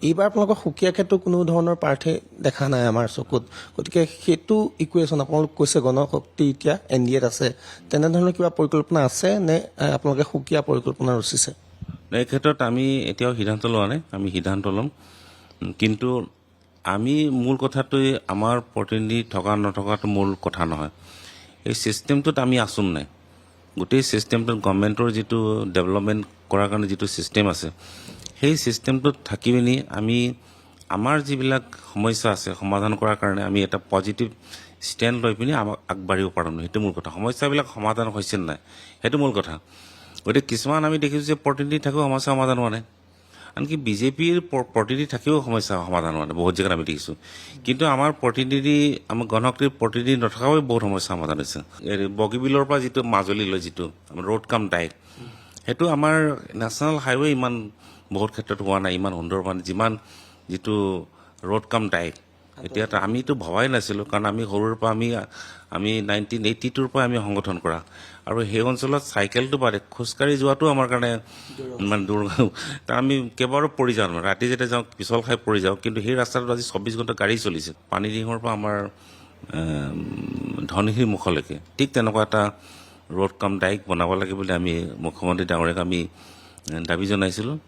এইবাৰ আপোনালোকৰ সুকীয়া ক্ষেত্ৰত কোনো ধৰণৰ প্ৰাৰ্থী দেখা নাই আমাৰ চকুত, গতিকে সেইটো ইকুৱেশ্যন আপোনালোক কৈছে গণশক্তি এতিয়া NDAত আছে, তেনেধৰণৰ কিবা পৰিকল্পনা আছে নে আপোনালোকে সুকীয়া পৰিকল্পনা ৰচিছে? এই ক্ষেত্ৰত আমি এতিয়াও সিদ্ধান্ত লোৱা নাই, আমি সিদ্ধান্ত ল'ম। কিন্তু আমি মূল কথাটোৱে আমাৰ প্ৰতিনিধি থকা নথকাটো মূল কথা নহয়, এই ছিষ্টেমটোত আমি আছোঁ নাই। গোটেই ছিষ্টেমটোত গভৰ্ণমেণ্টৰ যিটো ডেভেলপমেণ্ট কৰাৰ কাৰণে যিটো ছিষ্টেম আছে, সেই ছিষ্টেমটোত থাকি পিনি আমি আমাৰ যিবিলাক সমস্যা আছে সমাধান কৰাৰ কাৰণে আমি এটা পজিটিভ ষ্টেণ্ড লৈ পিনি আমাক আগবাঢ়িব পাৰোঁ, সেইটো মূল কথা। সমস্যাবিলাক সমাধান হৈছে নাই সেইটো মূল কথা। গতিকে কিছুমান আমি দেখিছোঁ যে প্ৰতিনিধি থাকিও সমস্যা সমাধান হোৱা নাই, আনকি BJPৰ প্ৰতিনিধি থাকিও সমস্যা সমাধান হোৱা নাই, বহুত জেগাত আমি দেখিছোঁ। কিন্তু আমাৰ প্ৰতিনিধি, আমাৰ গণশক্তিৰ প্ৰতিনিধি নথকাও বহুত সমস্যা সমাধান হৈছে। বগীবিলৰ পৰা যিটো মাজুলীলৈ যিটো আমাৰ ৰোড কাম ডাইৰেক্ট, সেইটো আমাৰ নেশ্যনেল হাইৱে ইমান বহুত ক্ষেত্ৰত হোৱা নাই, ইমান সুন্দৰভাৱে যিমান যিটো ৰোড কাম ডাইৰেক্ট। এতিয়া আমিতো ভবাই নাছিলোঁ, কাৰণ আমি সৰুৰ পৰা আমি 1982ৰ পৰা আমি সংগঠন কৰা, আৰু সেই অঞ্চলত চাইকেলটো বাদে খোজকাঢ়ি যোৱাটো আমাৰ কাৰণে ইমান দূৰ। আমি কেইবাৰো পৰি যাওঁ, ৰাতি যেতিয়া যাওঁ পিছল খাই পৰি যাওঁ, কিন্তু সেই ৰাস্তাটোত আজি 24 ঘণ্টা গাড়ী চলিছে, পানীডিঙৰ পৰা আমাৰ ধনীশিৰ মুখলৈকে। ঠিক তেনেকুৱা এটা ৰোড কাম ডাইৰেক্ট বনাব লাগে বুলি আমি মুখ্যমন্ত্ৰী ডাঙৰীয়াক আমি দাবী জনাইছিলোঁ।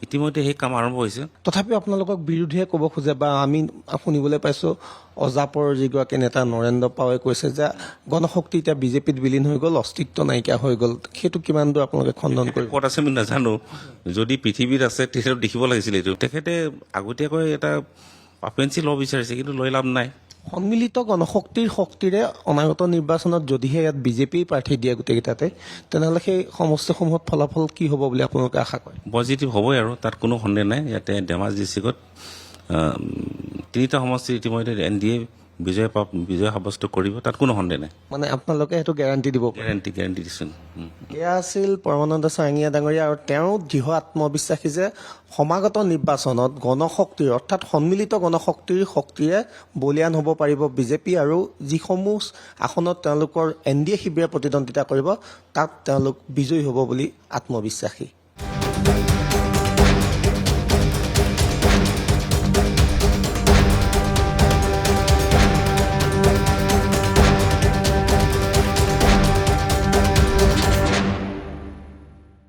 ইতিমধ্যে সেই কাম আৰম্ভ হৈছে। তথাপিও আপোনালোকক বিৰোধীয়ে ক'ব খোজে বা আমি শুনিবলৈ পাইছোঁ, অজাপৰ যিগৰাকী নেতা নৰেন্দ্ৰ পাৱে কৈছে যে গণশক্তি এতিয়া BJPত বিলীন হৈ গ'ল, অস্তিত্ব নাইকিয়া হৈ গ'ল। সেইটো কিমান দূৰ আপোনালোকে খণ্ডন কৰিব? ক'ত আছে আমি নাজানো, যদি পৃথিৱীত আছে তেতিয়াতো দেখিব লাগিছিল। এইটো তেখেতে আগতীয়াকৈ এটা পাপেঞ্চি ল'ব বিচাৰিছে, কিন্তু লৈ লাভ নাই। সন্মিলিত গণশক্তিৰ শক্তিৰে অনাগত নিৰ্বাচনত যদিহে ইয়াত BJP প্ৰাৰ্থী দিয়ে গোটেইকেইটাতে, তেনেহ'লে সেই সমষ্টিসমূহত ফলাফল কি হ'ব বুলি আপোনালোকে আশা কৰে? পজিটিভ হ'বই, আৰু তাত কোনো সন্দেহ নাই। ইয়াতে ধেমাজি ডিষ্ট্ৰিক্টত 3টা সমষ্টি ইতিমধ্যে NDA বিজয় সাব্যস্ত কৰিব, তাত কোনো সন্দেহ নাই। মানে আপোনালোকে সেইটো গেৰাণ্টি দিব? গেৰাণ্টি দিছোঁ। এয়া আছিল পৰমানন্দ ছায়েঙীয়া ডাঙৰীয়া, আৰু তেওঁ দৃঢ় আত্মবিশ্বাসী যে সমাগত নিৰ্বাচনত গণশক্তিৰ অৰ্থাৎ সন্মিলিত গণশক্তিৰ শক্তিৰে বলিয়ান হ'ব পাৰিব BJP, আৰু যিসমূহ আসনত তেওঁলোকৰ NDA শিবিৰে প্ৰতিদ্বন্দ্বিতা কৰিব তাত তেওঁলোক বিজয়ী হ'ব বুলি আত্মবিশ্বাসী।